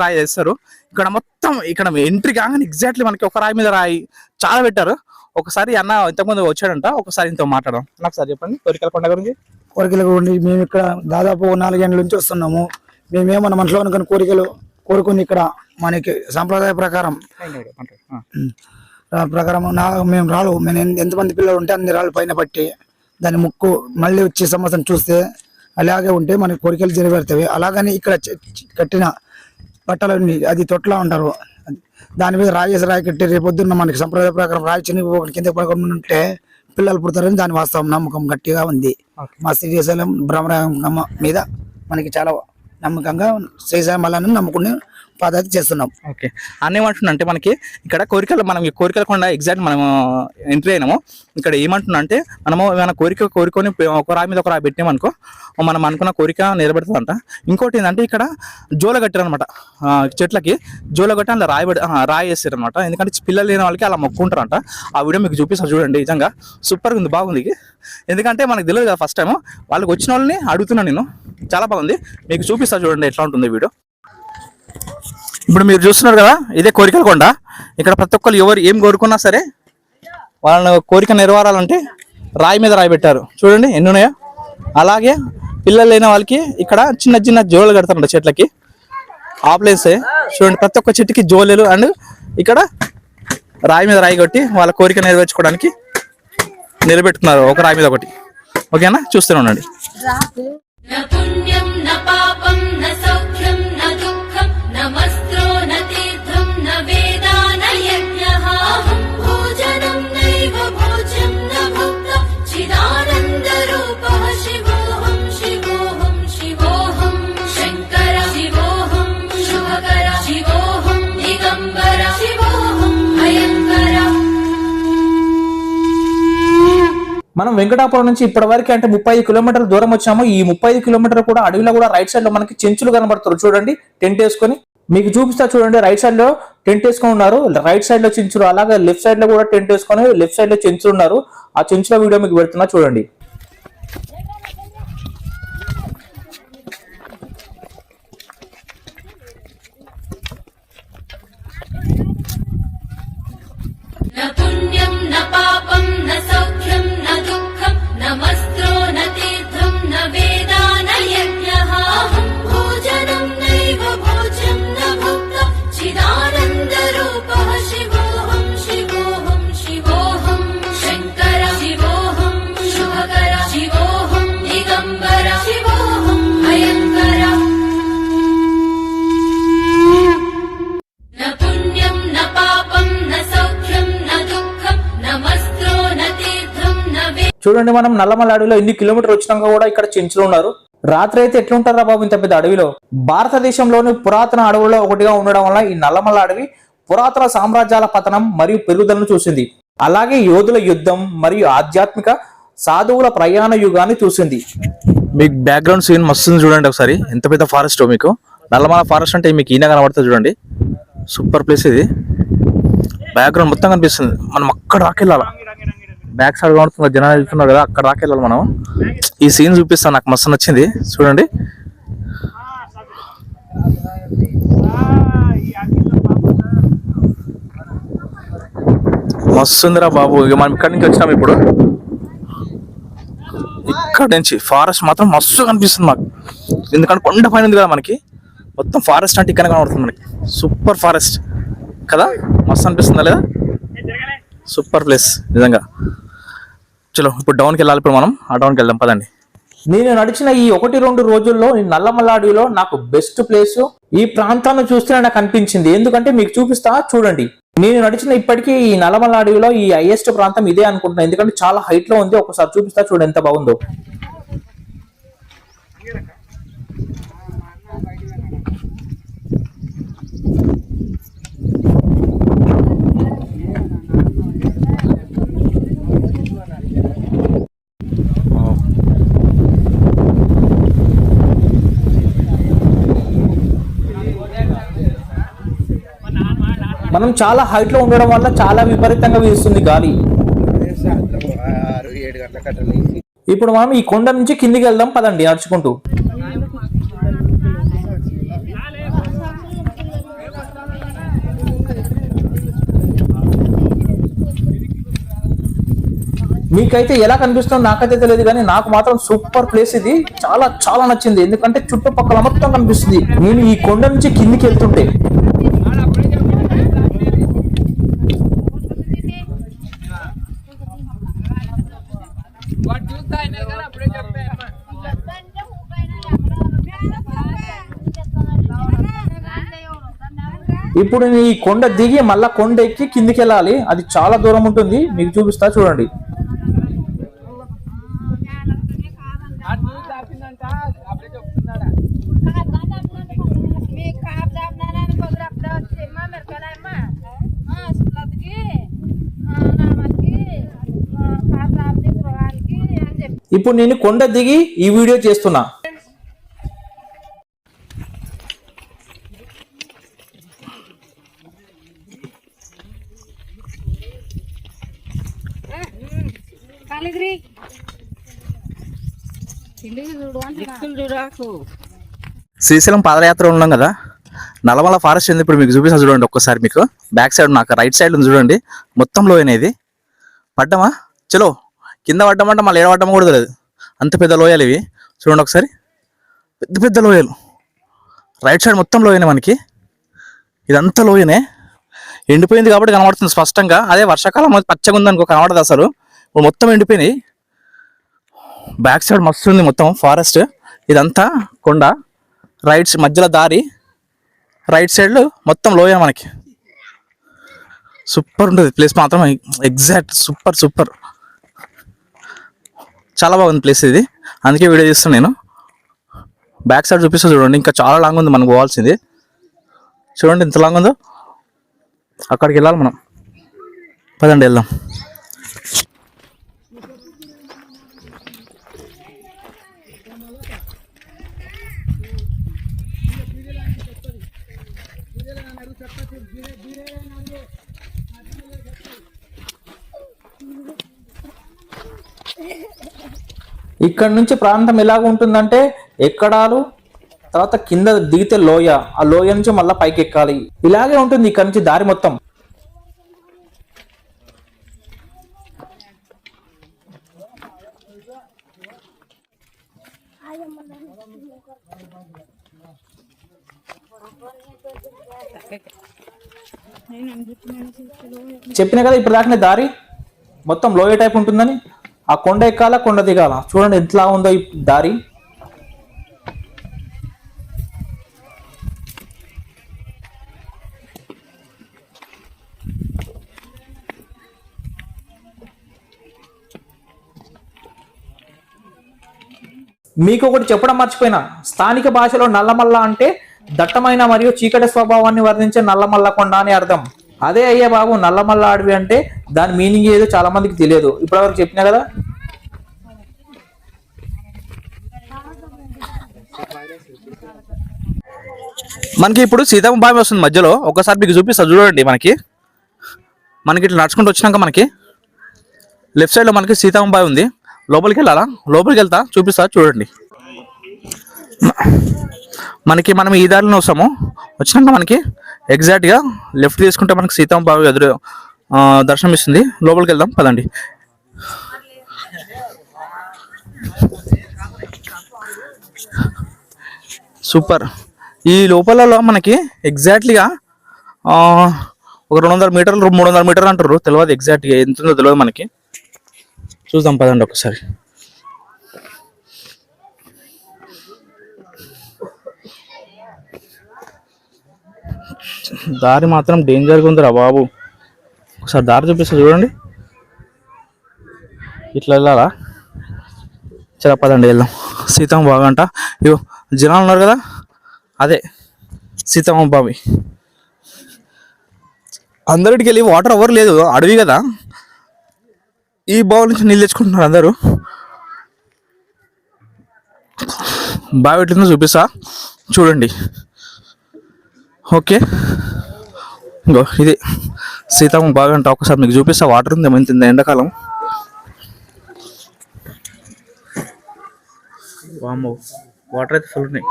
రాయి వేస్తారు. ఇక్కడ మొత్తం ఇక్కడ ఎంట్రీ కాగానే ఎగ్జాక్ట్లీ మనకి ఒక రాయి మీద రాయి చాలా పెట్టారు. ఒకసారి అన్న ఇంతకుముందు వచ్చాడంట, ఒకసారి ఇంత మాట్లాడడం. నాకు సార్ చెప్పండి కోరికల కొండ గురించి. కోరికల గురించి మేము ఇక్కడ దాదాపు 4 ఏళ్ళ నుంచి వస్తున్నాము. మేమేమో మన మనసులో అనుకున్న కోరికలు కోరుకుని ఇక్కడ మనకి సాంప్రదాయ ప్రకారం మేము రాళ్ళు, మేము ఎంతమంది పిల్లలు ఉంటే అన్ని రాళ్ళు పైన పట్టి దాని ముక్కు మళ్ళీ వచ్చే సంవత్సరం చూస్తే అలాగే ఉంటే మనకి కోరికలు నెరవేరుతాయి. అలాగని ఇక్కడ కట్టిన బట్టలు అది తొట్లా ఉంటారు. దాని మీద రాయి కట్టి రేపొద్దున్న మనకి సంప్రదాయ ప్రకారం రాయి చిన్న కింద పడకుండా ఉంటే పిల్లలు పుడతారని దాని వాస్తవం నమ్మకం గట్టిగా ఉంది. మా శ్రీశైలం బ్రహ్మరామ మీద మనకి చాలా నమ్మకంగా శ్రీశైలం మల్లాన్ని నమ్ముకుని పాదయాత్ర చేస్తున్నాం. ఓకే, అన్న ఏమంటున్నా అంటే మనకి ఇక్కడ కోరికలు, మనం ఈ కోరికల కొండ ఎగ్జాక్ట్ మనం ఎంట్రీ అయినాము. ఇక్కడ ఏమంటున్నా అంటే మనము ఏమైనా కోరుకొని ఒక రాయి మీద ఒక రాయి పెట్టామనుకో, మనం అనుకున్న కోరిక నెరవేరుతుందంట. ఇంకోటి ఏంటంటే ఇక్కడ జోల కట్టారనమాట, చెట్లకి జోల కట్టి అలా రాయి వేస్తారు అనమాట. ఎందుకంటే పిల్లలు లేని వాళ్ళకి అలా మొక్కుంటారంట. ఆ వీడియో మీకు చూపిస్తా చూడండి. నిజంగా సూపర్గా ఉంది, బాగుంది. ఎందుకంటే మనకు తెలియదు కదా, ఫస్ట్ టైం వాళ్ళకి వచ్చిన వాళ్ళని అడుగుతున్నాను నేను. చాలా బాగుంది, మీకు చూపిస్తా చూడండి ఎట్లా ఉంటుంది వీడియో. ఇప్పుడు మీరు చూస్తున్నారు కదా, ఇదే కోరికల కొండ. ఇక్కడ ప్రతి ఒక్కరు ఎవరు ఏం కోరుకున్నా సరే వాళ్ళ కోరిక నెరవేరాలంటే రాయి మీద రాయి పెట్టారు. చూడండి ఎన్ని ఉన్నాయో. అలాగే పిల్లలు లేని వాళ్ళకి ఇక్కడ చిన్న చిన్న జోలు కడతారంట చెట్లకి. ఆ ప్లేస్ చూడండి, ప్రతి ఒక్క చెట్టుకి జోలెలు అండ్ ఇక్కడ రాయి మీద రాయి కొట్టి వాళ్ళ కోరిక నెరవేర్చుకోవడానికి నిలబెట్టుకున్నారు ఒక రాయి మీద ఒకటి. ఓకేనా, చూస్తూనే ఉండండి. न पुण्यं न पापं न सौख्यं न दुःखं न मस्त्रो न तीर्थं न वेदा न यज्ञः अहं भोजनं नैव भोज्यं न भुक्तं चिदानन्दरूपः शिवोऽहं शिवोऽहं शिवोऽहं शङ्कर शिवोऽहं शुभकर शिवोऽहं दिगम्बर शिवोऽहं भयङ्कर. మనం వెంకటాపురం నుంచి ఇప్పటి వరకు అంటే 35 కిలోమీటర్ల దూరం వచ్చాము. ఈ 35 కిలోమీటర్ కూడా అడవిలో కూడా రైట్ సైడ్ లో మనకి చెంచులు కనబడుతారు. చూడండి టెంట్ వేసుకొని మీకు చూపిస్తా చూడండి. రైట్ సైడ్ లో టెంట్ వేసుకొని ఉన్నారు, రైట్ సైడ్ లో చెంచులు. అలాగే లెఫ్ట్ సైడ్ లో కూడా టెంట్ వేసుకొని లెఫ్ట్ సైడ్ లో చెంచులు ఉన్నారు. ఆ చెంచుల వీడియో మీకు పెడుతున్నా చూడండి. न पुण्यं न पापं न सौख्यं न दुःखं न मस्त्रो न तीर्थं न वेदा न यज्ञः अहं भोजनं नैव भोज्यं न भुक्तं चिदानन्दरूपः शिवोऽहं शिवोऽहं शिवोऽहं शङ्कर शिवोऽहं शुभकर शिवोऽहं दिगम्बर शिवोऽहं भयङ्कर. न पुण्यं न पापं न सौख्यं न दुःखं न मस्त्रो न तीर्थं न वेदा. చూడండి మనం నల్లమల్ల అడవిలో ఎన్ని కిలోమీటర్ వచ్చినాక కూడా ఇక్కడ చెంచులు ఉన్నారు. రాత్రి అయితే ఎట్లుంటారా బాబు ఇంత పెద్ద అడవిలో. భారతదేశంలోని పురాతన అడవుల్లో ఒకటిగా ఉండడం వల్ల ఈ నల్లమల్ల అడవి పురాతన సామ్రాజ్యాల పతనం మరియు పెరుగుదలను చూసింది. అలాగే యోధుల యుద్ధం మరియు ఆధ్యాత్మిక సాధువుల ప్రయాణ యుగాన్ని చూసింది. మీకు బ్యాక్గ్రౌండ్ సీన్ మస్తుంది చూడండి ఒకసారి. ఎంత పెద్ద ఫారెస్ట్ మీకు. నల్లమల ఫారెస్ట్ అంటే మీకు ఈయన కనబడుతుంది చూడండి. సూపర్ ప్లేస్ ఇది. బ్యాక్గ్రౌండ్ మొత్తం కనిపిస్తుంది. మనం అక్కడ రాకెళ్ళాలా, బ్యాక్ సైడ్ కనబడుతుంది, జనాలు వెళ్తున్నారు కదా, అక్కడ రాకెళ్ళాలి మనం. ఈ సీన్ చూపిస్తాను, నాకు మస్తు నచ్చింది చూడండి. మస్తుందిరా బాబు. ఇక మనం ఇక్కడి నుంచి వచ్చినాం. ఇప్పుడు ఇక్కడ నుంచి ఫారెస్ట్ మాత్రం మస్తు కనిపిస్తుంది మాకు, ఎందుకంటే కొండ పైన ఉంది కదా మనకి, మొత్తం ఫారెస్ట్ అంటే ఇక్కడ కనబడుతుంది మనకి. సూపర్ ఫారెస్ట్ కదా, మస్తు అనిపిస్తుందా లేదా? సూపర్ ప్లేస్ నిజంగా. చలో ఇప్పుడు డౌన్కి వెళ్ళాలి, ఇప్పుడు మనం ఆ డౌన్కి వెళ్దాం పదండి. నేను నడిచిన ఈ 1-2 రోజుల్లో ఈ నల్లమల్ల అడవిలో నాకు బెస్ట్ ప్లేస్ ఈ ప్రాంతాన్ని చూస్తే నాకు అనిపించింది. ఎందుకంటే మీకు చూపిస్తా చూడండి. నేను నడిచిన ఇప్పటికీ ఈ నల్లమల్ల అడవిలో ఈ హైయెస్ట్ ప్రాంతం ఇదే అనుకుంటున్నాను, ఎందుకంటే చాలా హైట్ లో ఉంది. ఒకసారి చూపిస్తా చూడండి ఎంత బాగుందో. మనం చాలా హైట్ లో ఉండడం వల్ల చాలా విపరీతంగా వీస్తుంది గాలి. ఇప్పుడు మనం ఈ కొండ నుంచి కిందికి వెళ్దాం పదండి నడుచుకుంటూ. మీకైతే ఎలా కనిపిస్తుందో నాకైతే తెలియదు, కానీ నాకు మాత్రం సూపర్ ప్లేస్ ఇది. చాలా చాలా నచ్చింది, ఎందుకంటే చుట్టుపక్కల మొత్తం కనిపిస్తుంది. నేను ఈ కొండ నుంచి కిందికి వెళ్తుంటే ఇప్పుడు నేను ఈ కొండ దిగి మళ్ళా కొండ ఎక్కి కిందికి వెళ్ళాలి. అది చాలా దూరం ఉంటుంది, మీకు చూపిస్తా చూడండి. ఇప్పుడు నేను కొండ దిగి ఈ వీడియో చేస్తున్నా. శ్రీశైలం పాదయాత్ర ఉన్నాం కదా, నల్లమల్ల ఫారెస్ట్ ఉంది. ఇప్పుడు మీకు చూపిస్తా చూడండి ఒక్కసారి. మీకు బ్యాక్ సైడ్ నాకు రైట్ సైడ్ ఉంది చూడండి, మొత్తం లోయ అనేది. పడ్డమా చలో, కింద పడ్డమంటే మళ్ళీ ఏడ పడ్డమా కూడా తెలియదు, అంత పెద్ద లోయలు ఇవి. చూడండి ఒకసారి, పెద్ద పెద్ద లోయలు. రైట్ సైడ్ మొత్తం లోయనే మనకి, ఇదంతా లోయనే. ఎండిపోయింది కాబట్టి కనబడుతుంది స్పష్టంగా. అదే వర్షాకాలం పచ్చగా ఉంది అనుకో కనబడదు అసలు. ఇప్పుడు మొత్తం ఎండిపోయినాయి. బ్యాక్ సైడ్ మస్తు ఉంది మొత్తం ఫారెస్ట్. ఇదంతా కొండ, రైట్ మధ్యలో దారి, రైట్ సైడ్ మొత్తం లోయ మనకి. సూపర్ ఉంటుంది ప్లేస్ మాత్రం, ఎగ్జాక్ట్ సూపర్ సూపర్. చాలా బాగుంది ప్లేస్ ఇది, అందుకే వీడియో చేస్తాను నేను. బ్యాక్ సైడ్ చూపిస్తా చూడండి, ఇంకా చాలా లాంగ్ ఉంది మనకు పోవాల్సింది. చూడండి ఎంత లాంగ్ ఉందో. అక్కడికి వెళ్ళాలి మనం, పదండి వెళ్దాం. ఇక్కడ నుంచి ప్రాంతం ఎలాగ ఉంటుందంటే ఎక్కడాలు, తర్వాత కింద దిగితే లోయ, ఆ లోయ నుంచి మళ్ళీ పైకి ఎక్కాలి. ఇలాగే ఉంటుంది ఇక్కడ నుంచి దారి మొత్తం. చెప్పిన కదా ఇప్పుడు దాకా దారి మొత్తం లోయ టైప్ ఉంటుందని. ఆ కొండ ఎక్కాల, కొండ దిగాల. చూడండి ఎట్లా ఉందో ఈ దారి. మీకు ఒకటి చెప్పడం మర్చిపోయినా, స్థానిక భాషలో నల్లమల్ల అంటే దట్టమైన మరియు చీకటి స్వభావాన్ని వర్ణించే నల్లమల్ల కొండ అని అర్థం. అదే అయ్యే బాబు నల్లమల్ల అడవి అంటే దాని మీనింగ్ ఏదో చాలా మందికి తెలియదు. ఇప్పటివరకు చెప్పినా కదా. మనకి ఇప్పుడు సీతమ్మ బావి వస్తుంది మధ్యలో, ఒకసారి మీకు చూపిస్తా చూడండి. మనకి ఇట్లా నడుచుకుంటూ వచ్చినాక మనకి లెఫ్ట్ సైడ్ లో మనకి సీతమ్మ బావి ఉంది. లోపలికి వెళ్ళాలా, లోపలికి వెళ్తా చూపిస్తా చూడండి. మనం ఈ దారిలో వస్తాము, వచ్చినాక మనకి ఎగ్జాక్ట్గా లెఫ్ట్ తీసుకుంటే మనకి సీతమ్మ బావి ఎదురు దర్శనం ఇస్తుంది. లోపలికి వెళ్దాం పదండి. సూపర్. ఈ లోపలలో మనకి ఎగ్జాక్ట్లీగా ఒక 200 మీటర్లు 300 మీటర్లు అంటారు, తెలియదు ఎగ్జాక్ట్గా ఎంత ఉందో తెలియదు మనకి. చూద్దాం పదండి ఒకసారి. దారి మాత్రం డేంజర్గా ఉందిరా బాబు. ఒకసారి దారి చూపిస్తా చూడండి. ఇట్లా వెళ్ళాలా? చాలా పదండి వెళ్దాం. సీతమ్మ బావి అంట. ఇగో జనాలు ఉన్నారు కదా, అదే సీతమ్మ బావి. అందరికి వెళ్ళి వాటర్ ఎవరు లేదు, అడవి కదా. ఈ బావి నుంచి నీళ్ళు తెచ్చుకుంటున్నారు అందరూ. బావి ఎట్లుందో చూపిస్తా చూడండి. ఓకే, ఇంకో ఇది సీతమ్మ బావి అంట. ఒకసారి మీకు చూపిస్తా. వాటర్ ఉంది మంచి ఎండాకాలం. వామ్మో, వాటర్ అయితే ఫుల్ ఉన్నాయి.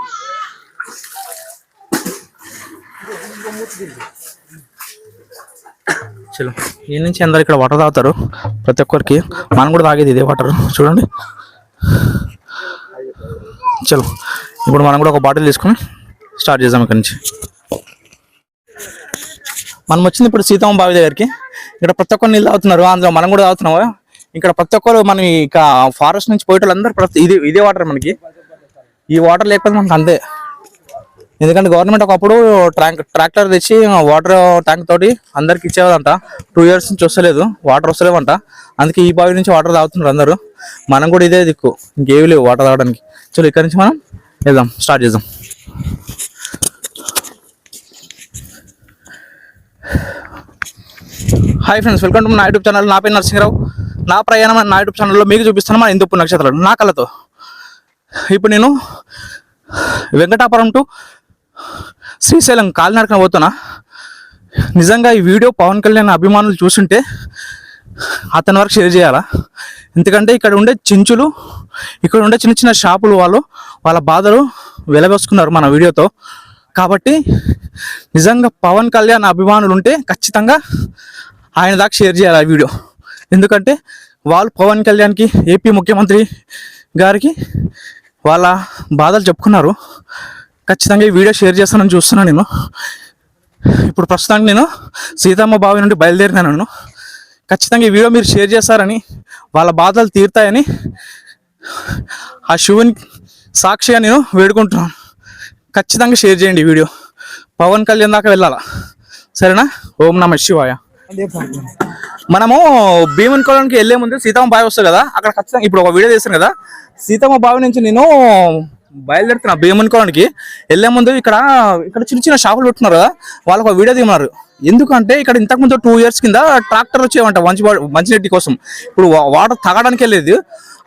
చలో, ఈ నుంచి అందరు ఇక్కడ వాటర్ తాగుతారు ప్రతి ఒక్కరికి. మనం కూడా తాగేది ఇదే వాటర్ చూడండి. చలో, ఇప్పుడు మనం కూడా ఒక బాటిల్ తీసుకొని స్టార్ట్ చేద్దాం ఇక్కడ నుంచి. మనం వచ్చింది ఇప్పుడు సీతమ్మ బావి దగ్గరికి. ఇక్కడ ప్రతి ఒక్కరు నీళ్ళు తాగుతున్నారు, అందులో మనం కూడా తాగుతున్నాము. ఇక్కడ ప్రతి ఒక్కరు మనం ఇక ఫారెస్ట్ నుంచి పోయేటోళ్ళందరూ ఇదే వాటర్ మనకి. ఈ వాటర్ లేకపోతే మనకు అంతే. ఎందుకంటే గవర్నమెంట్ ఒకప్పుడు ట్రాక్టర్ తెచ్చి వాటర్ ట్యాంక్ తోటి అందరికి ఇచ్చేవారంట. 2 years నుంచి వస్తలేదు, వాటర్ వస్తలేవంట. అందుకే ఈ బావి నుంచి వాటర్ తాగుతున్నారు అందరూ. మనం కూడా ఇదే దిక్కు, ఇంకేవి లేవు వాటర్ తాగడానికి. చలో, ఇక్కడ నుంచి మనం వెళ్దాం, స్టార్ట్ చేద్దాం. హాయ్ ఫ్రెండ్స్, వెల్కమ్ టు నా యూట్యూబ్ ఛానల్. నా పేరు నరసింహరావు. నా ప్రయాణం నా యూట్యూబ్ ఛానల్లో మీకు చూపిస్తాను మన హిందూపూర్ నక్షత్రాలు నా కళ్ళతో. ఇప్పుడు నేను వెంకటాపురం టు శ్రీశైలం కాలినడకన పోతున్నా. నిజంగా ఈ వీడియో పవన్ కళ్యాణ్ అభిమానులు చూస్తుంటే అతని వరకు షేర్ చేయాలా. ఎందుకంటే ఇక్కడ ఉండే చించులు, ఇక్కడ ఉండే చిన్న చిన్న షాపులు వాళ్ళ బాధలు వెలవేసుకున్నారు మన వీడియోతో. కాబట్టి నిజంగా పవన్ కళ్యాణ్ అభిమానులు ఉంటే ఖచ్చితంగా ఆయన దాకా షేర్ చేయాలి ఆ వీడియో. ఎందుకంటే వాళ్ళు పవన్ కళ్యాణ్కి, ఏపీ ముఖ్యమంత్రి గారికి వాళ్ళ బాధలు చెప్పుకున్నారు. ఖచ్చితంగా ఈ వీడియో షేర్ చేస్తానని చూస్తున్నాను నేను. ఇప్పుడు ప్రస్తుతానికి నేను సీతమ్మ బావి నుండి బయలుదేరినాను. ఖచ్చితంగా ఈ వీడియో మీరు షేర్ చేస్తారని, వాళ్ళ బాధలు తీరుతాయని ఆ శివుని సాక్షిగా నేను వేడుకుంటున్నాను. ఖచ్చితంగా షేర్ చేయండి ఈ వీడియో. పవన్ కళ్యాణ్ దాకా వెళ్ళాలా, సరేనా? ఓం నమః శివాయ. మనము భీమన్ కొలంకి వెళ్ళే ముందు సీతమ్మ బావి వస్తుంది కదా, అక్కడ ఖచ్చితంగా ఇప్పుడు ఒక వీడియో చేస్తాను కదా. సీతమ్మ బావి నుంచి నేను బయలుదేరుతున్నా భీమన్ కొలానికి. వెళ్ళే ముందు ఇక్కడ చిన్న చిన్న షాపులు పెట్టున్నారు కదా, వాళ్ళకు ఒక వీడియో తీయమన్నారు. ఎందుకంటే ఇక్కడ ఇంతకుముందు 2 years కింద ట్రాక్టర్ వచ్చేవంట మంచినీటి కోసం. ఇప్పుడు వాటర్ తాగడానికి వెళ్ళేది.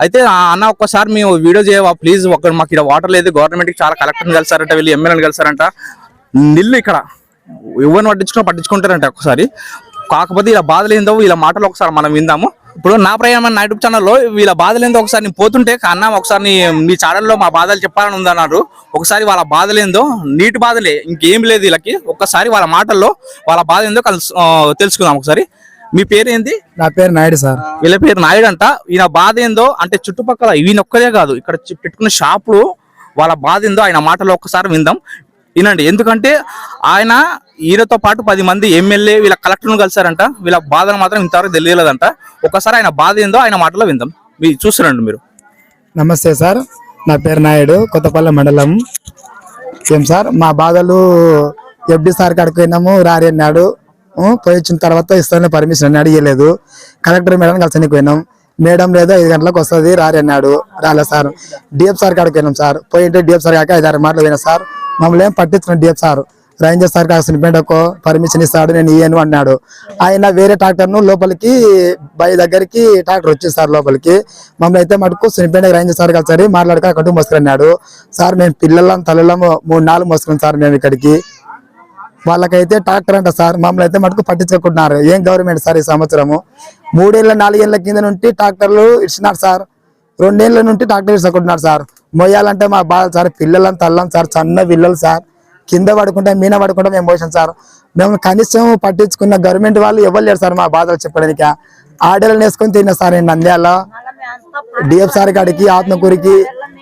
అయితే అన్న ఒక్కసారి మేము వీడియో చేయవా ప్లీజ్, మాకు ఇక్కడ వాటర్ లేదు, గవర్నమెంట్కి చాలా కలెక్టర్ని కలిసారంట, వీళ్ళు ఎమ్మెల్యేని కలిసారంట. నీళ్ళు ఇక్కడ ఎవరిని పట్టించుకుంటారంట ఒకసారి. కాకపోతే ఇలా బాధలు ఏందో వీళ్ళ మాటలు ఒకసారి మనం విందాము. ఇప్పుడు నా ప్రయాణం నా యూట్యూబ్ ఛానల్లో వీళ్ళ బాధలు ఏందో ఒకసారి నేను పోతుంటే అన్న ఒకసారి మీ ఛానల్లో మా బాధలు చెప్పాలని ఉందన్నారు. ఒకసారి వాళ్ళ బాధలు ఏందో, నీటి బాధలే, ఇంకేం లేదు వీళ్ళకి. ఒక్కసారి వాళ్ళ మాటల్లో వాళ్ళ బాధ ఏందో తెలుసుకుందాం ఒకసారి. మీ పేరు ఏంది? నా పేరు నాయుడు సార్. వీళ్ళ పేరు నాయుడు అంట. ఈయన బాధ ఏందో అంటే చుట్టుపక్కల ఈయనొక్కదే కాదు, ఇక్కడ పెట్టుకున్న షాపులు వాళ్ళ బాధ ఏందో ఆయన మాటల్లో ఒక్కసారి విందాం, వినండి. ఎందుకంటే ఆయన ఈయనతో పాటు 10 మంది ఎమ్మెల్యే వీళ్ళ కలెక్టర్ను కలిసారంట. వీళ్ళ బాధను మాత్రం ఇంతవరకు తెలియలేదంట. ఒకసారి ఆయన బాధ ఏందో ఆయన మాటలో విందాం. మీరు చూస్తున్నాండి మీరు. నమస్తే సార్, నా పేరు నాయుడు, కొత్తపల్లి మండలం. ఏం సార్, మా బాధలు FD సార్ కాడికి పోయినాము, రారి అన్నాడు. పోయి వచ్చిన తర్వాత ఇస్తానే పర్మిషన్ అని అడిగలేదు. కలెక్టర్ మేడం కలిసి పోయినాం. మేడం లేదు 5 గంటలకు వస్తుంది రారి అన్నాడు, రాలేదు సార్. DF సార్ కాడికి పోయినాం సార్. పోయింటే DF సార్ కాక 5-6 మాటలు పోయినా సార్. మమ్మల్ని ఏం పట్టించుకున్నాం. DF సార్ రేంజర్ సార్ కాసిన పెంటకు పర్మిషన్ ఇస్తాడు, నేను ఇయ్యను అన్నాడు. ఆయన వేరే ట్రాక్టర్ను లోపలికి బై దగ్గరికి ట్రాక్టర్ వచ్చింది సార్ లోపలికి. మమ్మల్ని అయితే మటుకు సునిపేట రేంజర్ సార్ కలిసి మాట్లాడుక కట్టు మోసుకున్నాడు సార్. మేము పిల్లలం తల్లులము 3-4 మోసుకున్నాం సార్ మేము ఇక్కడికి. వాళ్ళకైతే ట్రాక్టర్ అంట సార్, మమ్మల్ని అయితే మటుకు పట్టించుకుంటున్నారు. ఏం గవర్నమెంట్ సార్ ఈ సంవత్సరము? 3-4 ఏళ్ల కింద నుండి ట్రాక్టర్లు ఇచ్చినారు సార్. 2 ఏళ్ల నుండి ట్రాక్టర్ ఇచ్చుకుంటున్నారు సార్. మొయ్యాలంటే మా బాధ సార్. పిల్లలం తల్లం సార్, చిన్న పిల్లలు సార్. కింద పడుకుంటే మీన పడుకుంటే మేము పోసాం సార్. మేము కనీసం పట్టించుకున్న గవర్నమెంట్ వాళ్ళు ఎవరు లేరు సార్ మా బాధలు చెప్పడానికి. ఆడలను వేసుకొని తిన్నా సార్ నేను నంద్యాల. DF సార్ కాడికి, ఆత్మకూరికి,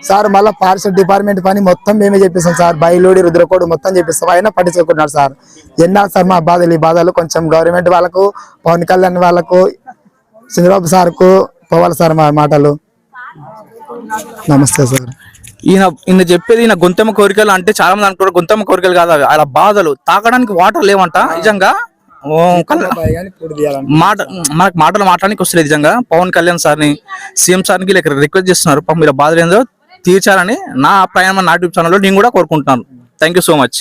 సార్ మళ్ళీ పారిశుద్ధ డిపార్ట్మెంట్ పని మొత్తం మేమే చెప్పిస్తాం సార్. బయలుడి రుద్రకోడు మొత్తం చెప్పిస్తాం, అయినా పట్టించుకుంటున్నారు సార్. ఎన్నాళ్ళు సార్ మా బాధలు, ఈ బాధలు కొంచెం గవర్నమెంట్ వాళ్ళకు, పవన్ కళ్యాణ్ వాళ్ళకు, చంద్రబాబు సార్కు పోవాలి సార్ మా మాటలు. నమస్తే సార్. ఈయన చెప్పేది ఈయన గొంతెమ్మ కోరికలు అంటే చాలా మంది అనుకుంటారు గొంతెమ్మ కోరికలు కాదు అవి, అలా బాధలు. తాగడానికి వాటర్ లేవంట నిజంగా. మనకు మాటలు మాట్లాడానికి వస్తుంది నిజంగా. పవన్ కళ్యాణ్ సార్ని, సీఎం సార్ని రిక్వెస్ట్ చేస్తున్నారు, పాపం మీరు బాధలు ఏందో తీర్చాలని నా ప్రయాణం నా యూట్యూబ్ ఛానల్లో నేను కూడా కోరుకుంటున్నాను. Thank you so much.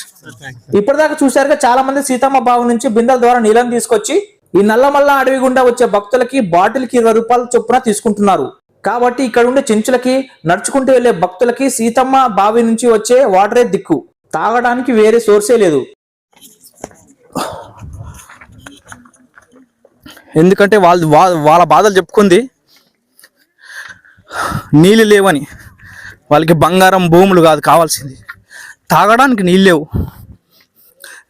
ఇప్పటిదాకా చూశారుగా, చాలా మంది సీతమ్మ బావి నుంచి బిందెల ద్వారా నీళ్ళని తీసుకొచ్చి ఈ నల్లమల్ల అడవి గుండా వచ్చే భక్తులకి బాటిల్కి 20 రూపాయల చొప్పున తీసుకుంటున్నారు. కాబట్టి ఇక్కడ ఉండే చెంచులకి, నడుచుకుంటూ వెళ్లే భక్తులకి సీతమ్మ బావి నుంచి వచ్చే వాటరే దిక్కు, తాగడానికి వేరే సోర్సే లేదు. ఎందుకంటే వాళ్ళ బాధలు చెప్పుకుంది నీళ్ళు లేవని. వాళ్ళకి బంగారం భూములు కాదు కావాల్సింది, తాగడానికి నీళ్ళు లేవు.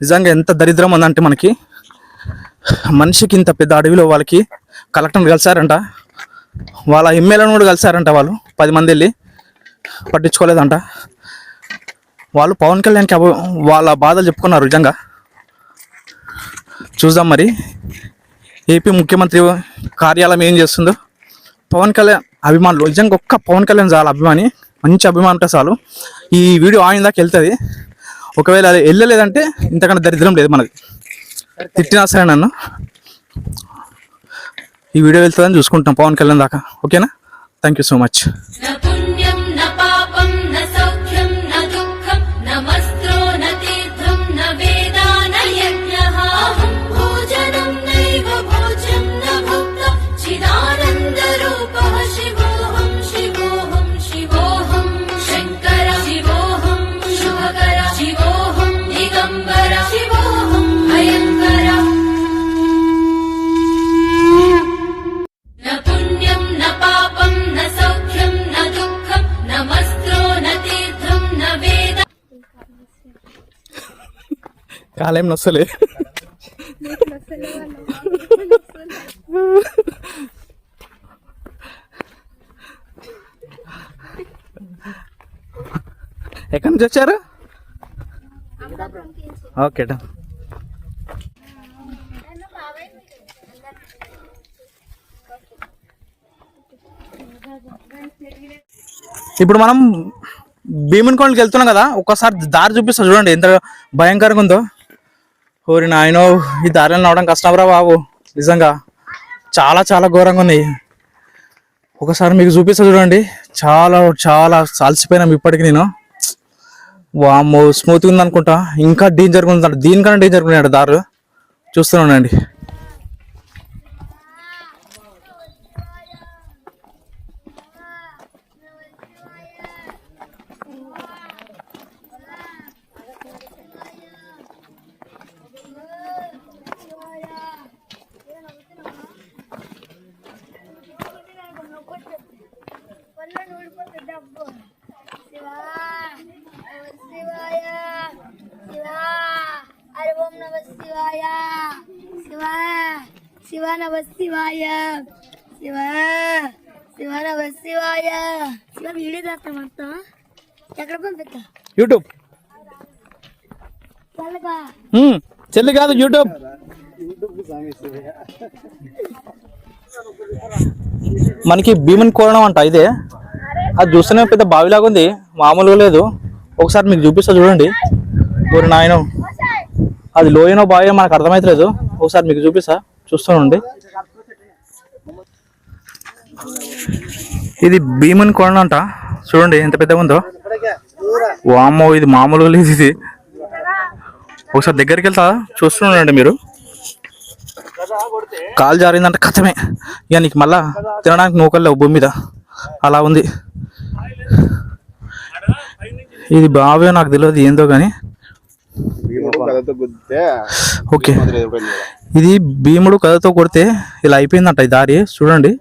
నిజంగా ఎంత దరిద్రం ఉందంటే మనకి, మనిషికి ఇంత పెద్ద అడవిలో వాళ్ళకి కలెక్టర్ని కలిసారంట, వాళ్ళ ఎమ్మెల్యేలను కూడా కలిసారంట. వాళ్ళు 10 మంది వెళ్ళి పట్టించుకోలేదంట. వాళ్ళు పవన్ కళ్యాణ్కి వాళ్ళ బాధలు చెప్పుకున్నారు. నిజంగా చూద్దాం మరి ఏపీ ముఖ్యమంత్రి కార్యాలయం ఏం చేస్తుందో. పవన్ కళ్యాణ్ అభిమానులు నిజంగా ఒక్క పవన్ కళ్యాణ్ చాలా అభిమాని, మంచి అభిమానం ఉంటే చాలు ఈ వీడియో ఆయన దాకా వెళ్తుంది. ఒకవేళ అది వెళ్ళలేదంటే ఇంతకన్నా దరిద్రం లేదు మనది. తిట్టినా సరే నన్ను, ఈ వీడియో వెళ్తుందని చూసుకుంటాం పవన్ కళ్యాణ్ దాకా. ఓకేనా? Thank you so much. न पुण्यं न पापं न सौख्यं न दुःखं न मस्त्रो न तीर्थं न वेदा न यज्ञः अहं भोजनं नैव भोज्यं न भुक्ता चिदानन्दरूपः शिवोऽहं शिवोऽहं शिवोऽहं शङ्कर शिवोऽहं शुभकर शिवोऽहं दिगम्बर शिवोऽहं भयङ्कर न पुण्यं न पापं न सौख्यं न दुःखं न मस्त्रो न तीर्थं न वेद కాలేం నొస్తలే. ఎక్కడి నుంచి వచ్చారు? Okay done. ఇప్పుడు మనం భీమునికొండకి వెళ్తున్నాం కదా, ఒక్కసారి దారి చూపిస్తా చూడండి ఎంత భయంకరంగా ఉందో. ఓరి నాయనో, ఈ దారిలో నడవడం కష్టంరా బాబు. నిజంగా చాలా చాలా ఘోరంగా ఉన్నాయి. ఒకసారి మీకు చూపిస్తా చూడండి. చాలా చాలా అలసిపోయినాం ఇప్పటికి. నేను వామ్మో స్మూత్గా ఉంది అనుకుంటా, ఇంకా డేంజర్గా ఉంది. దీనికన్నా డేంజర్గా ఉన్నాడు దారు. చూస్తున్నానండి. శివ నమ శివాయ శివ శివ నమ శివాయ శివ వీడియో చేస్తాం అంతా ఎక్కడ పంపిస్తా యూట్యూబ్ చల్లగా చెల్లి కాదు యూట్యూబ్. మనకి భీమన్ కోరణం అంట ఇదే. అది చూస్తేనే పెద్ద బావిలాగా ఉంది, మామూలుగా లేదు. ఒకసారి మీకు చూపిస్తా చూడండి. ఊరి నాయన, అది లోయనో బాయో మనకు అర్థమైతలేదు. ఒకసారి మీకు చూపిస్తా, చూస్తానండి. ఇది భీమన్ కోరణం అంట. చూడండి ఎంత పెద్దగా ఉందో. వామ్మో, ఇది మామూలుగా లేదు ఇది. ఒకసారి దగ్గరికి వెళ్తా చూస్తున్నాండి మీరు. కాలు జారిందంటే కథమే ఇక, నీకు మళ్ళా తినడానికి నూకలేవు భూమి మీద, అలా ఉంది. ఇది బావే నాకు తెలియదు ఏందో కానీ. ఓకే, ఇది భీముడు కథతో కొడితే ఇలా అయిపోయిందంట ఈ దారి. చూడండి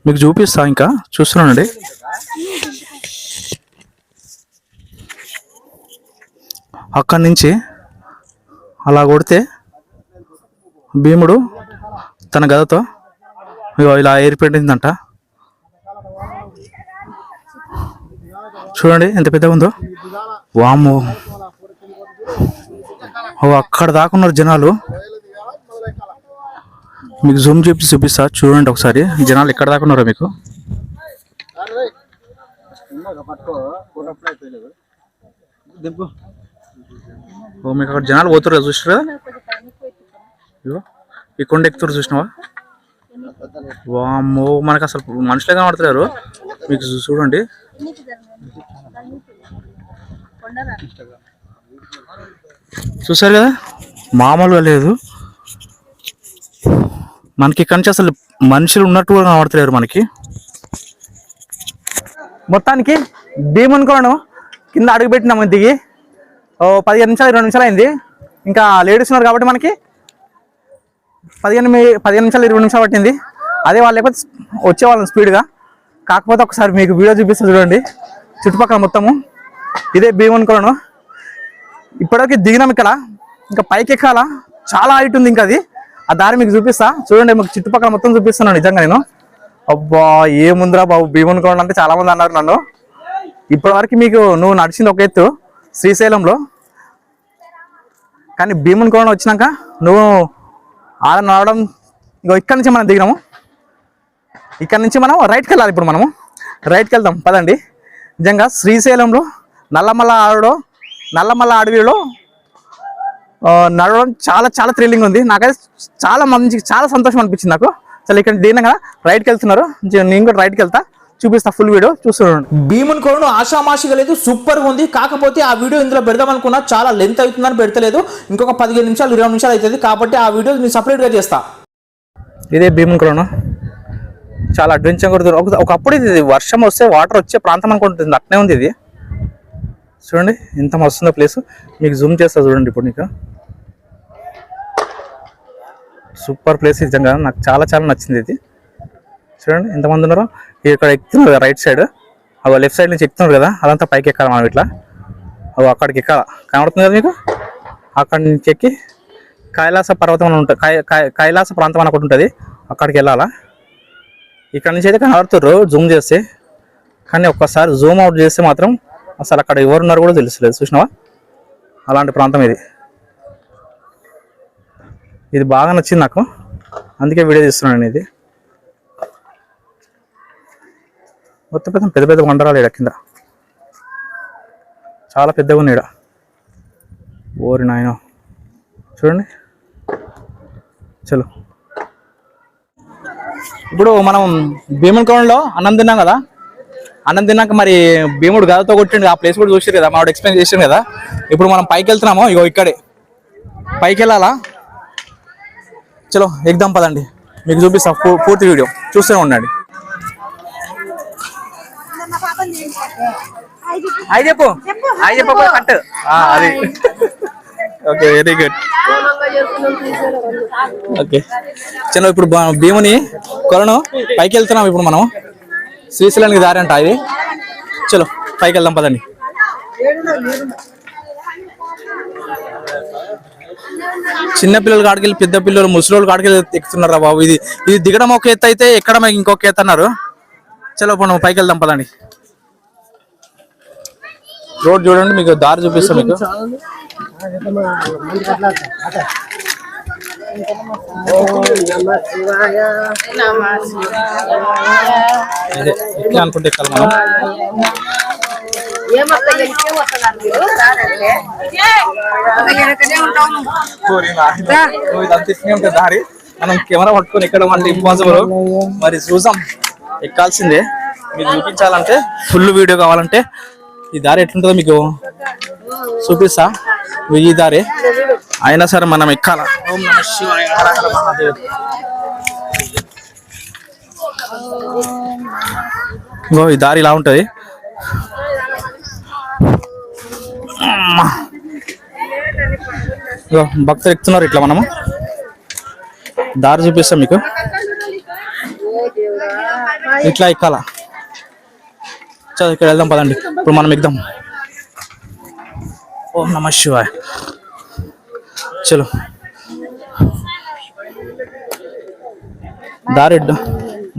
మీకు చూపిస్తా, ఇంకా చూస్తున్నానండి. అక్కడి నుంచి అలా కొడితే భీముడు తన గదతో ఇలా ఏర్పడిందంట. చూడండి ఎంత పెద్దగా ఉందో. వామ్మో, ఓ అక్కడ దాకా ఉన్నారు జనాలు. మీకు జూమ్ చేసి చూపిస్తా చూడండి ఒకసారి, జనాలు ఎక్కడ దాకా ఉన్నారో మీకు. ఓ మీకు అక్కడ జనాలు పోతారు కదా, చూసారు కదా, ఇగో ఈ కొండ ఎక్కుతారు చూసినావా. వామ్మో, మనకు అసలు మనుషులే కనబడతారు. మీకు చూడండి, చూసారు కదా, మామూలుగా లేదు. మనకి ఇక్కడి నుంచి అసలు మనుషులు ఉన్నట్టు కూడా కనబడతలేరు మనకి. మొత్తానికి భీమునికొండ కింద అడుగు పెట్టినాము దిగి. 15 నిమిషాలు 20 నిమిషాలు అయింది. ఇంకా లేడీస్ ఉన్నారు కాబట్టి మనకి 15 నిమిషాలు 20 నిమిషాలు పట్టింది. అదే వాళ్ళు లేకపోతే వచ్చేవాళ్ళం స్పీడ్గా. కాకపోతే ఒకసారి మీకు వీడియో చూపిస్తా చూడండి. చుట్టుపక్కల మొత్తము ఇదే భీమునికొండ. ఇప్పటివరకు దిగినాం. ఇక్కడ ఇంకా పైకి ఎక్కాలా, చాలా హైట్ ఉంది. ఇంకా అది ఆ దారి మీకు చూపిస్తా చూడండి. మీకు చుట్టుపక్కల మొత్తం చూపిస్తున్నాను నిజంగా నేను. అబ్బా ఏముందిరా బాబు భీమునికొండ అంటే చాలా మంది అన్నారు నన్ను. ఇప్పటివరకు మీకు నువ్వు నడిచింది ఒక ఎత్తు శ్రీశైలంలో, కానీ భీమునికొండ వచ్చినాక నువ్వు ఆడ నడవడం. ఇంకో ఇక్కడ నుంచి మనం దిగినాము. ఇక్కడ నుంచి మనం రైట్కి వెళ్ళాలి. ఇప్పుడు మనము రైట్కి వెళ్దాం పదండి. నిజంగా శ్రీశైలంలో నల్లమల్ల అడవిలో నడవడం చాలా చాలా థ్రిల్లింగ్ ఉంది. నాకైతే చాలా సంతోషం అనిపించింది నాకు. అసలు ఇక్కడ దీనిగా రైట్కి వెళ్తున్నారు, నేను కూడా రైట్కి వెళ్తా, చూపిస్తా ఫుల్ వీడియో చూస్తున్నాను. భీమునికొండ ఆషామాషిగా లేదు, సూపర్ గా ఉంది. కాకపోతే ఆ వీడియో ఇందులో పెడదాం అనుకున్నా, చాలా లెంత్ అవుతుందని పెడతలేదు. ఇంకొక 15 నిమిషాలు 20 నిమిషాలు అవుతుంది కాబట్టి ఆ వీడియో నేను సపరేట్ గా చేస్తా. ఇదే భీమునికొండ, చాలా అడ్వెంచర్ కూడా. ఒకప్పుడు ఇది వర్షం వస్తే వాటర్ వచ్చే ప్రాంతం అనుకుంటుంది, అట్నే ఉంది ఇది. చూడండి ఎంత మస్తుందో ప్లేస్. మీకు జూమ్ చేస్తా చూడండి ఇప్పుడు. నీకు సూపర్ ప్లేస్ నిజంగా, నాకు చాలా చాలా నచ్చింది ఇది. చూడండి ఎంతమంది ఉన్నారో. ఇక్కడ ఎక్కుతున్నారు కదా రైట్ సైడ్, అవి లెఫ్ట్ సైడ్ నుంచి ఎక్కుతున్నారు కదా, అదంతా పైకి ఎక్కాలి మనం. ఇట్లా అవి అక్కడికి ఎక్కాల, కనబడుతుంది కదా మీకు. అక్కడి నుంచి ఎక్కి కైలాస పర్వతం అని ఉంటుంది, కైలాస ప్రాంతం అని ఒకటి ఉంటుంది, అక్కడికి వెళ్ళాలా. ఇక్కడ నుంచి అయితే కనబడుతుర్రు జూమ్ చేస్తే, కానీ ఒక్కసారి జూమ్ అవుట్ చేస్తే మాత్రం అసలు అక్కడ ఎవరున్నారు కూడా తెలుస్తలేదు. చూసినావా, అలాంటి ప్రాంతం ఇది. ఇది బాగా నచ్చింది నాకు, అందుకే వీడియో తీస్తున్నాను. ఇది మొత్తం పెద్ద పెద్ద వండరాలు ఇక్కడ కింద, చాలా పెద్దగా ఉన్నాయి. ఓరి నాయన చూడండి. చలో ఇప్పుడు మనం భీమునికొండలో అన్నం తిన్నాం కదా. అన్నం తిన్నాక మరి భీముడు గదతో కొట్టిండు, ఆ ప్లేస్ కూడా చూసారు కదా, మావాడు ఎక్స్ప్లెయిన్ చేసారు కదా. ఇప్పుడు మనం పైకి వెళ్తున్నాము. ఇగో ఇక్కడే పైకి వెళ్ళాలా. చలో ఎగ్దాం పదండి, మీకు చూపిస్తా పూర్తి వీడియో చూస్తూనే ఉండండి. హాయ్ చెప్పు, హాయ్ చెప్పు కట్. అది ఓకే, వెరీ గుడ్. ఓకే చలో ఇప్పుడు భీముని కొలను పైకి వెళ్తున్నాం. ఇప్పుడు మనం శ్రీశైలానికి దారి అంట ఇది. చలో పైకి వెళ్దాం పదండి. చిన్నపిల్లలు కాడికెళ్ళి పెద్ద పిల్లలు ముసలి కాడికెళ్ళి ఎక్కుతున్నారా బాబు. ఇది దిగడం ఒక ఎత్తు అయితే ఎక్కడం ఇంకొక ఎత్తు అన్నారు. చలో ఇప్పుడు మనం పైకి వెళ్దాం పదండి. రోడ్ చూడండి, మీకు దారి చూపిస్తాను. మీకు ఎట్లా అనుకుంటే ఎక్కాలి మనం. ఉంటుంది దారి, మనం కెమెరా పట్టుకొని ఎక్కడం అంటే ఇంపాసిబుల్. మరి చూసాం, ఎక్కాల్సిందే. మీకు చూపించాలంటే ఫుల్ వీడియో కావాలంటే ఈ దారి ఎట్లుంటుందో మీకు చూపిస్తా. ఈ దారి అయినా సరే మనం ఎక్కాల. ఓం నమః శివాయ, హర హర మహాదేవ్. ఈ దారి ఇలా ఉంటుంది. భక్తులు ఎక్కుతున్నారు. ఇట్లా మనము దారి చూపిస్తాం మీకు, ఇట్లా ఎక్కాల. చలో ఇక్కడ వెళ్దాం పదండి. ఇప్పుడు మనం ఎక్కుదాం. ఓం నమః శివాయ. చలో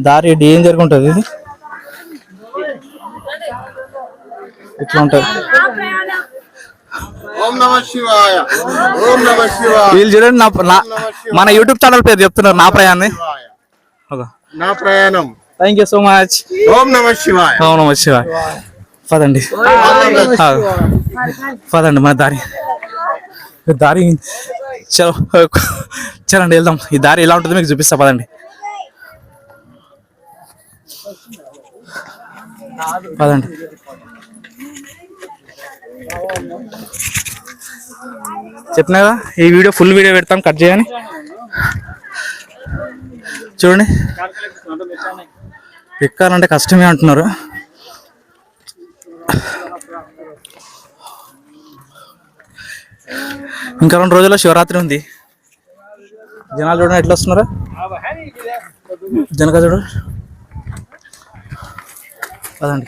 దారి డేంజర్గా ఉంటుంది ఇది. ఇట్లా ఉంటుంది. ఓం నమః శివాయ. ఓం నమః శివాయ. వీళ్ళు చూడండి మన యూట్యూబ్ ఛానల్ పేరు చెప్తున్నారు, నా ప్రయాణం. నా ప్రయాణం. Thank you so much. ఓం నమః శివాయ. ఓం నమః శివాయ. పదండి పదండి, మన దారి చలండి వెళ్దాం. ఈ దారి ఎలా ఉంటుందో మీకు చూపిస్తా, పదండి పదండి. చెప్పినా కదా ఈ వీడియో ఫుల్ వీడియో పెడతాం, కట్ చేయని. చూడండి ఎక్కాలంటే కష్టమే అంటున్నారు. ఇంకా 2 రోజుల్లో శివరాత్రి ఉంది. జనాలు చూడండి ఎట్లా వస్తున్నారా, జనక చూడు. అదండి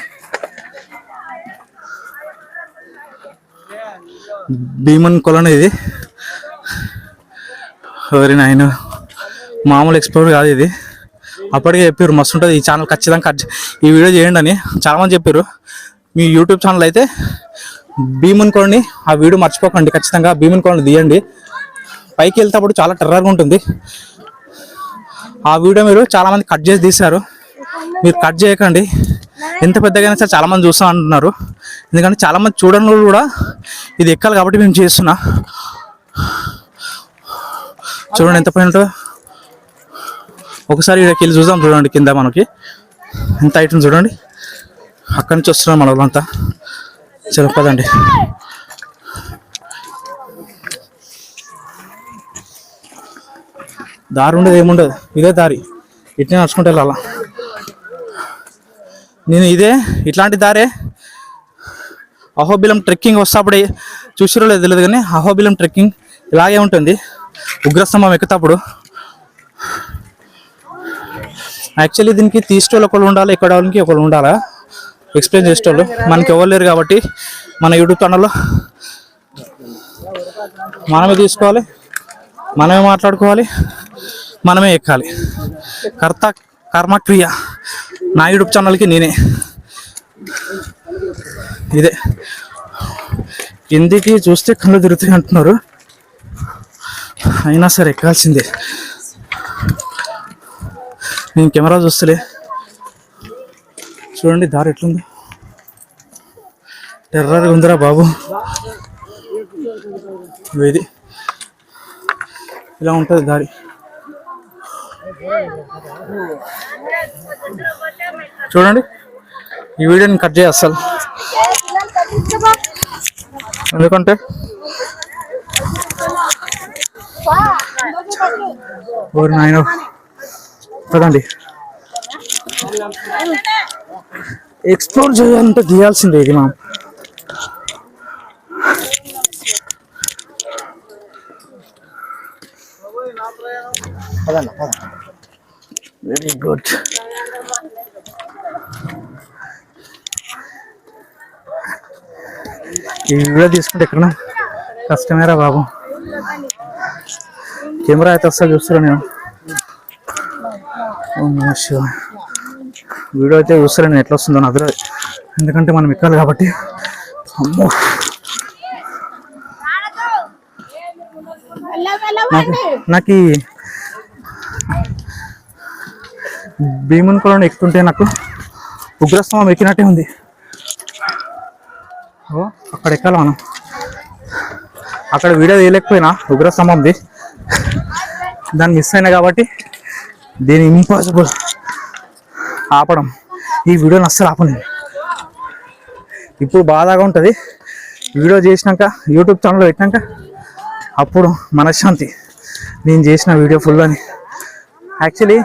భీమన్ కొలను ఇది. ఎవరి నాయన మామూలు ఎక్స్ప్లోర్ కాదు ఇది. అప్పటికే చెప్పారు మస్తు ఉంటుంది ఈ ఛానల్, ఖచ్చితంగా ఈ వీడియో చేయండి అని చాలామంది చెప్పారు. మీ యూట్యూబ్ ఛానల్ అయితే భీమన్ కొలని ఆ వీడియో మర్చిపోకండి, ఖచ్చితంగా భీమన్ కొలని తీయండి. పైకి వెళ్తేప్పుడు చాలా టెర్రర్గా ఉంటుంది. ఆ వీడియో మీరు చాలామంది కట్ చేసి తీశారు, మీరు కట్ చేయకండి. ఎంత పెద్దగా అయినా సరే చాలామంది చూస్తా అంటున్నారు, ఎందుకంటే చాలామంది చూడని వాళ్ళు కూడా ఇది ఎక్కాలి కాబట్టి మేము చేస్తున్నా. చూడండి ఎంత పైన ఉంటుందో. ఒకసారి ఇక్కడికి వెళ్ళి చూద్దాం. చూడండి కింద మనకి ఎంత ఐటమ్ చూడండి. అక్కడి నుంచి వస్తున్నాం మన వాళ్ళంతా. చలో పదండి. దారి ఉండదు ఏముండదు, ఇదే దారి, ఇట్నే నడుచుకుంటూ వెళ్ళాలా. నేను ఇట్లాంటి దారే అహోబిలం ట్రెక్కింగ్ వస్తేప్పుడు చూసిరో లేదు తెలియదు, కానీ అహోబిలం ట్రెక్కింగ్ ఇలాగే ఉంటుంది. ఉగ్రస్తంభం ఎక్కుతప్పుడు యాక్చువల్లీ దీనికి తీసేటోళ్ళు ఒకళ్ళు ఉండాలి, ఎక్కడ వాళ్ళకి ఒకళ్ళు ఉండాలా ఎక్స్ప్లెయిన్ చేసేటోళ్ళు. మనకి ఎవరు లేరు కాబట్టి మన యూట్యూబ్ ఛానల్లో మనమే తీసుకోవాలి, మనమే మాట్లాడుకోవాలి, మనమే ఎక్కాలి. కర్మక్రియ నా యూట్యూబ్ ఛానల్కి నేనే. ఇదే కిందికి చూస్తే కళ్ళు తిరుగుతాయి అంటున్నారు, అయినా సరే ఎక్కాల్సిందే. నేను కెమెరా చూస్తలే. చూడండి దారి ఎట్లుంది, టెర్రర్గా ఉందిరా బాబు. ఇది ఇలా ఉంటుంది దారి. చూడండి ఈ వీడియోని కట్ చేయ అస్సలు, ఎందుకంటే ఓరి నాయన. పదండి, ఎక్స్ప్లోర్ చేయాలంటే తీయాల్సిందే ఇది. మనం వెరీ గుడ్. ఈ వీడియో తీసుకుంటే ఎక్కడన్నా కష్టమేరా బాబు. కెమెరా అయితే వస్తా చూస్తున్నా నేను. వీడియో అయితే చూస్తారా నేను ఎట్లా వస్తుందో నాకు తెలియదు, ఎందుకంటే మనం ఎక్కాలి కాబట్టి. అమ్మో నాకు ఈ భీమన్ కొలను ఎక్కుతుంటే నాకు ఉగ్రస్తంభం ఎక్కినట్టే ఉంది. ఓ అక్కడ ఎక్కాలి మనం. అక్కడ వీడియో తీయలేకపోయినా ఉగ్రస్తంభంది, దాన్ని మిస్ అయినా కాబట్టి దీని ఇంపాసిబుల్ ఆపడం. ఈ వీడియోని అస్సలు ఆపలేదు. ఇప్పుడు బాధగా ఉంటుంది, వీడియో చేసినాక యూట్యూబ్ ఛానల్లో పెట్టినాక అప్పుడు మనశ్శాంతి. నేను చేసిన వీడియో ఫుల్ అని. యాక్చువల్లీ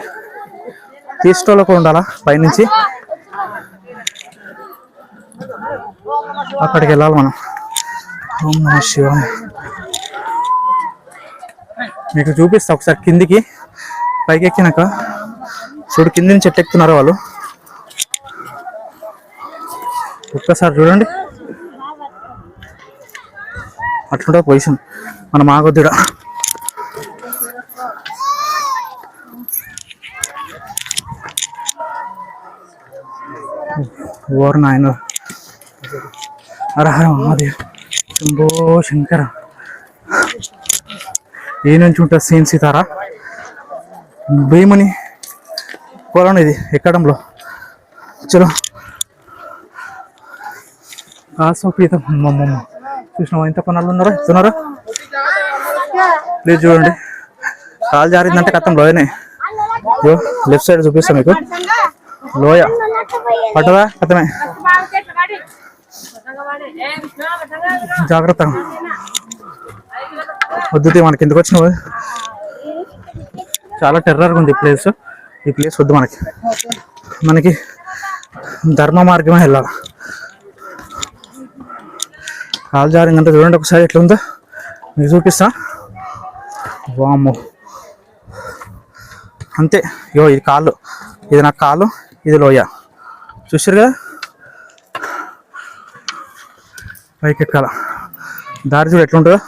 తీసుకోవాలకు ఉండాలా పైనుంచి, అక్కడికి వెళ్ళాలి మనం. ఓం నమః శివాయ. మీకు చూపిస్తా ఒకసారి కిందికి. పైకి ఎక్కినాక చూడు కింది నుంచి ఎట్టు ఎక్కుతున్నారు వాళ్ళు, ఒక్కసారి చూడండి. అట్లుంటే పొజిషన్ మనం ఆగొద్దుడా. ఓర్ నాయన హర హర మహాదేవ్ శంభో శంకర. ఏ నుంచి ఉంటుంది సీన్ సీతారా భీముని పొలం ఇది ఎక్కడంలో. చలో ఆసోపీతం అమ్మమ్మ చూసినావా ఎంత పనులు ఉన్నారా ఇస్తున్నారా లేదు చూడండి. కాలు జారిందంటే కథం లోయనే. లెఫ్ట్ సైడ్ చూపిస్తా మీకు లోయ పట్టదా కథమే. జాగ్రత్త వద్దు మనకి ఎందుకు వచ్చినావు. చాలా టెర్రర్గా ఉంది ఈ ప్లేస్ వద్దు మనకి ధర్మ మార్గమే వెళ్ళాలి. కాలు జారిందంటే చూడండి ఒకసారి ఎట్లా ఉందో మీకు చూపిస్తా. వామ్మో అంతే. ఇది కాళ్ళు, ఇది నా కాలు, ఇది లోయ. చూసారు కదా పైకి ఎక్కాల. దారి చూడు ఎట్లుంటుందో.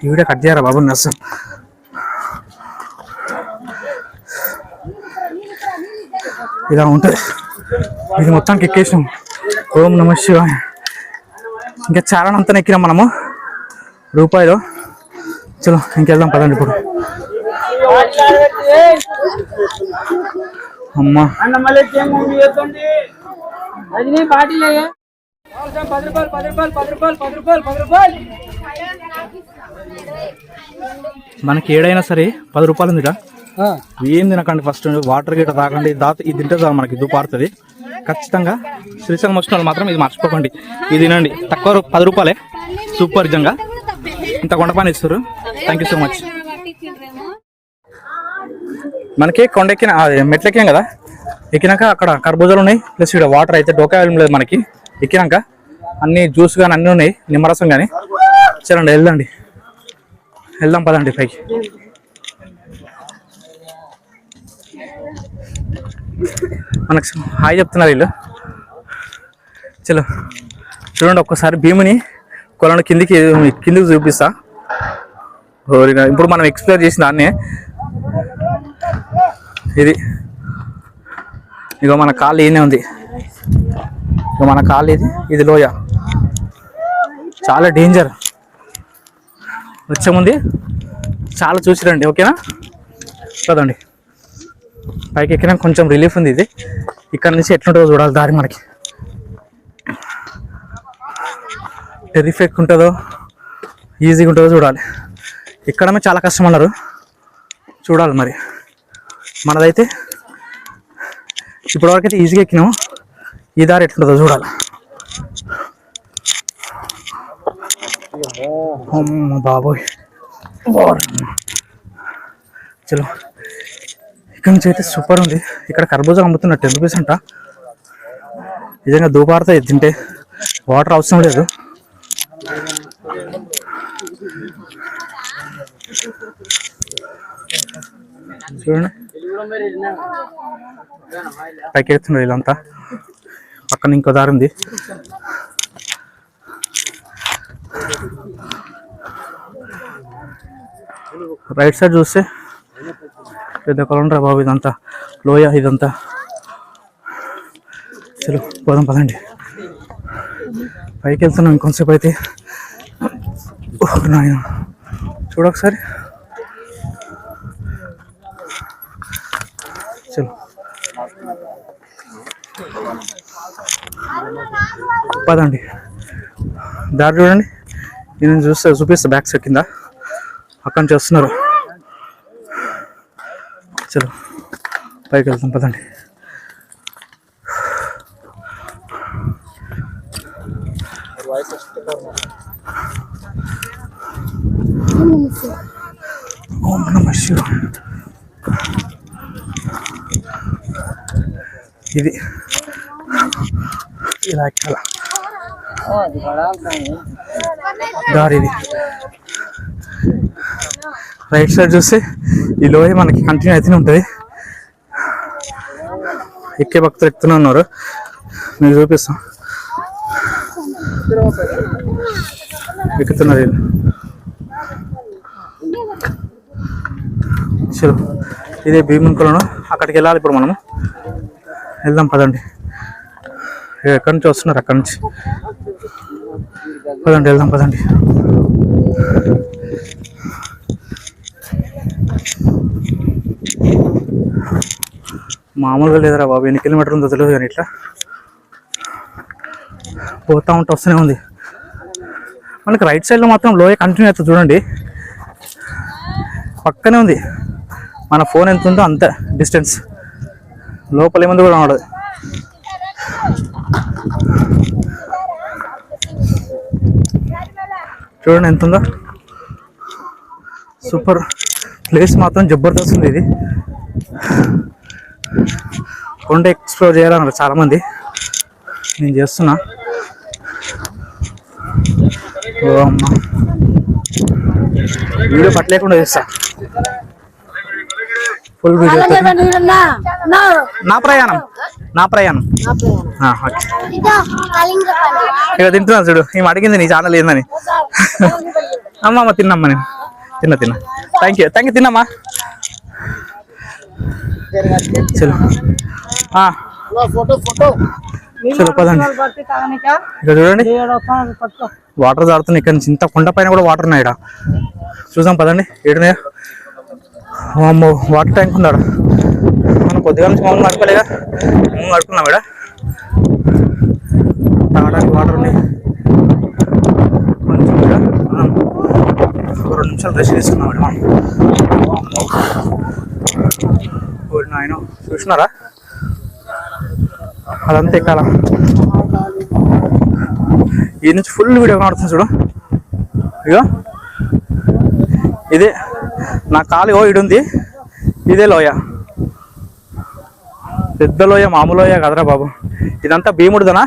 ఈ వీడియో కట్ చేయరా బాబు అసలు. ఇలా ఉంటుంది ఇది మొత్తానికి ఎక్కేసాం. ఓం నమ శివాయ. ఇంకా చాలా అంతా ఎక్కినాం మనము రూపాయలు. చలో ఇంకెళ్దాం పదండి. ఇప్పుడు అమ్మా మనకి ఏడైనా సరే 10 రూపాయలు ఉందిగా. ఏం తినకండి ఫస్ట్, వాటర్ గిట్ట తాగండి. ఇది తింటే చాలు మనకి ఇది పారుతుంది ఖచ్చితంగా. శ్రీశైలం వచ్చిన వాళ్ళు మాత్రం ఇది మర్చిపోకండి, ఇది తినండి. తక్కువ 10 రూపాయలే, సూపర్ నిజంగా. ఇంత కొండపాని ఇస్తారు. Thank you so much. మనకి కొండ ఎక్కిన మెట్లెక్కాం కదా, ఎక్కినాక అక్కడ కర్బూజాలు ఉన్నాయి, ప్లస్ ఇక్కడ వాటర్ అయితే డోకా లేదు మనకి. ఎక్కినాక అన్ని జ్యూస్ కానీ అన్నీ ఉన్నాయి, నిమ్మరసం కానీ. చలండి వెళ్దాం పదండి పైకి. మనకు హాయ్ చెప్తున్నారు వీళ్ళు. చలో చూడండి ఒక్కసారి భీముని కొలను కిందికి చూపిస్తా. ఇప్పుడు మనం ఎక్స్ప్లోర్ చేసిన దాన్నే. ఇది ఇక మన కాళ్ళు ఈయనే ఉంది. ఇక మన కాళ్ళు ఇది లోయ. చాలా డేంజర్. వచ్చే ముందు చాలా చూసిరండి, ఓకేనా? చదవండి. పైకి ఎక్కినా కొంచెం రిలీఫ్ ఉంది. ఇది ఇక్కడ నుంచి ఎట్లుంటుందో చూడాలి దారి. మనకి టెరిఫిక్ ఉంటుందో ఈజీగా ఉంటుందో చూడాలి. ఎక్కడమే చాలా కష్టం అన్నారు, చూడాలి మరి. మనదైతే ఇప్పటివరకైతే ఈజీగా ఎక్కినాము, ఈ దారి ఎట్లుంటుందో చూడాలి. అమ్మ బాబోయ్. చలో ఇక్కడ నుంచి అయితే సూపర్ ఉంది. ఇక్కడ కర్బూజా అమ్ముతున్న 10 రూపీస్ అంట. నిజంగా దూపారుతాయి తింటే, వాటర్ అవసరం లేదు. చూడండి పైకి ఎక్కుతున్నారు వీళ్ళంతా. పక్కన ఇంకో దారి ఉంది. రైట్ సైడ్ చూస్తే పెద్ద కొలండ్రా బాబు, ఇదంతా లోయ ఇదంతా. చలో పోదాం పదండి. పైకి వెళ్తున్నాం ఇంకొంతసేపు అయితే. చూడొకసారి. చలో పదండి. దారి చూడండి, నేను చూపిస్తా బ్యాక్ సైడ్ కింద. అక్కడి నుంచి వస్తున్నారు. చలో పైకి వెళ్తాం పదండి. ఓం నమః శివాయ. ఇది ఇలా ఎక్కాల దారి. ఇది రైట్ సైడ్ చూస్తే ఈ లోయ మనకి కంటిన్యూ అయితేనే ఉంటుంది. ఎక్కే భక్తులు ఎక్కుతూనే ఉన్నారు, మీకు చూపిస్తాం. ఎక్కుతున్నారు వీళ్ళు. చలో ఇదే భీమునికొలను, అక్కడికి వెళ్ళాలి ఇప్పుడు మనము. వెళ్దాం పదండి. ఎక్కడి నుంచి వస్తున్నారు? అక్కడి నుంచి పదండి, వెళ్దాం పదండి. మామూలుగా లేదురా బాబు, ఎన్ని కిలోమీటర్ ఉందో తెలియదు కానీ ఇట్లా పోతా ఉంటే వస్తూనే ఉంది. మనకి రైట్ సైడ్లో మాత్రం లోయ కంటిన్యూ అవుతుంది చూడండి, పక్కనే ఉంది. మన ఫోన్ ఎంత ఉందో అంత డిస్టెన్స్, లోపల ఏముంది కూడా ఉండదు. చూడండి ఎంత ఉందో, సూపర్ ప్లేస్ మాత్రం జబర్దస్త్ ఉంది. ఇది కొండ ఎక్స్ప్లోర్ చేయాలన్నారు చాలామంది, నేను చేస్తున్నా. ఓ అమ్మ, వీడియో పట్టలేకుండా చేస్తా, ఫుల్ వీడియో. నా ప్రయాణం ఇక తింటున్నా చూడు, ఈమె అడిగింది నీ ఛానల్ ఏందని. అమ్మమ్మ తిన్నమ్మా, నేను తిన్నా. థ్యాంక్ యూ తిన్నమ్మా. చలో చలో పదండి. ఇక్కడ చూడండి వాటర్ జారుతున్నాయి, ఇక్కడ నుంచి ఇంత కొండ పైన కూడా వాటర్ ఉన్నాయి. ఇక్కడ చూసాం పదండి, ఏడున్నాయా. అమ్మో, వాటర్ ట్యాంక్ ఉందా? మనం కొద్దిగా నుంచి మమ్మల్ని నడపలేగా, నడుపుకున్నాం. ఇక్కడ తాగడానికి వాటర్ ఉన్నాయి. కొంచెం ఇక్కడ మనం ఒక 2 నిమిషాలు రెస్ట్ తీసుకున్నాం. ఇక్కడ మనం ఆయన చూసినారా, అదంతా ఎక్కాల. ఈ నుంచి ఫుల్ వీడియో కనబడుతుంది చూడు. ఇగో ఇదే నా కాలు, ఇడుంది ఇదే లోయ, పెద్ద లోయ, మామూలు లోయ కదరా బాబు. ఇదంతా భీముడిదనా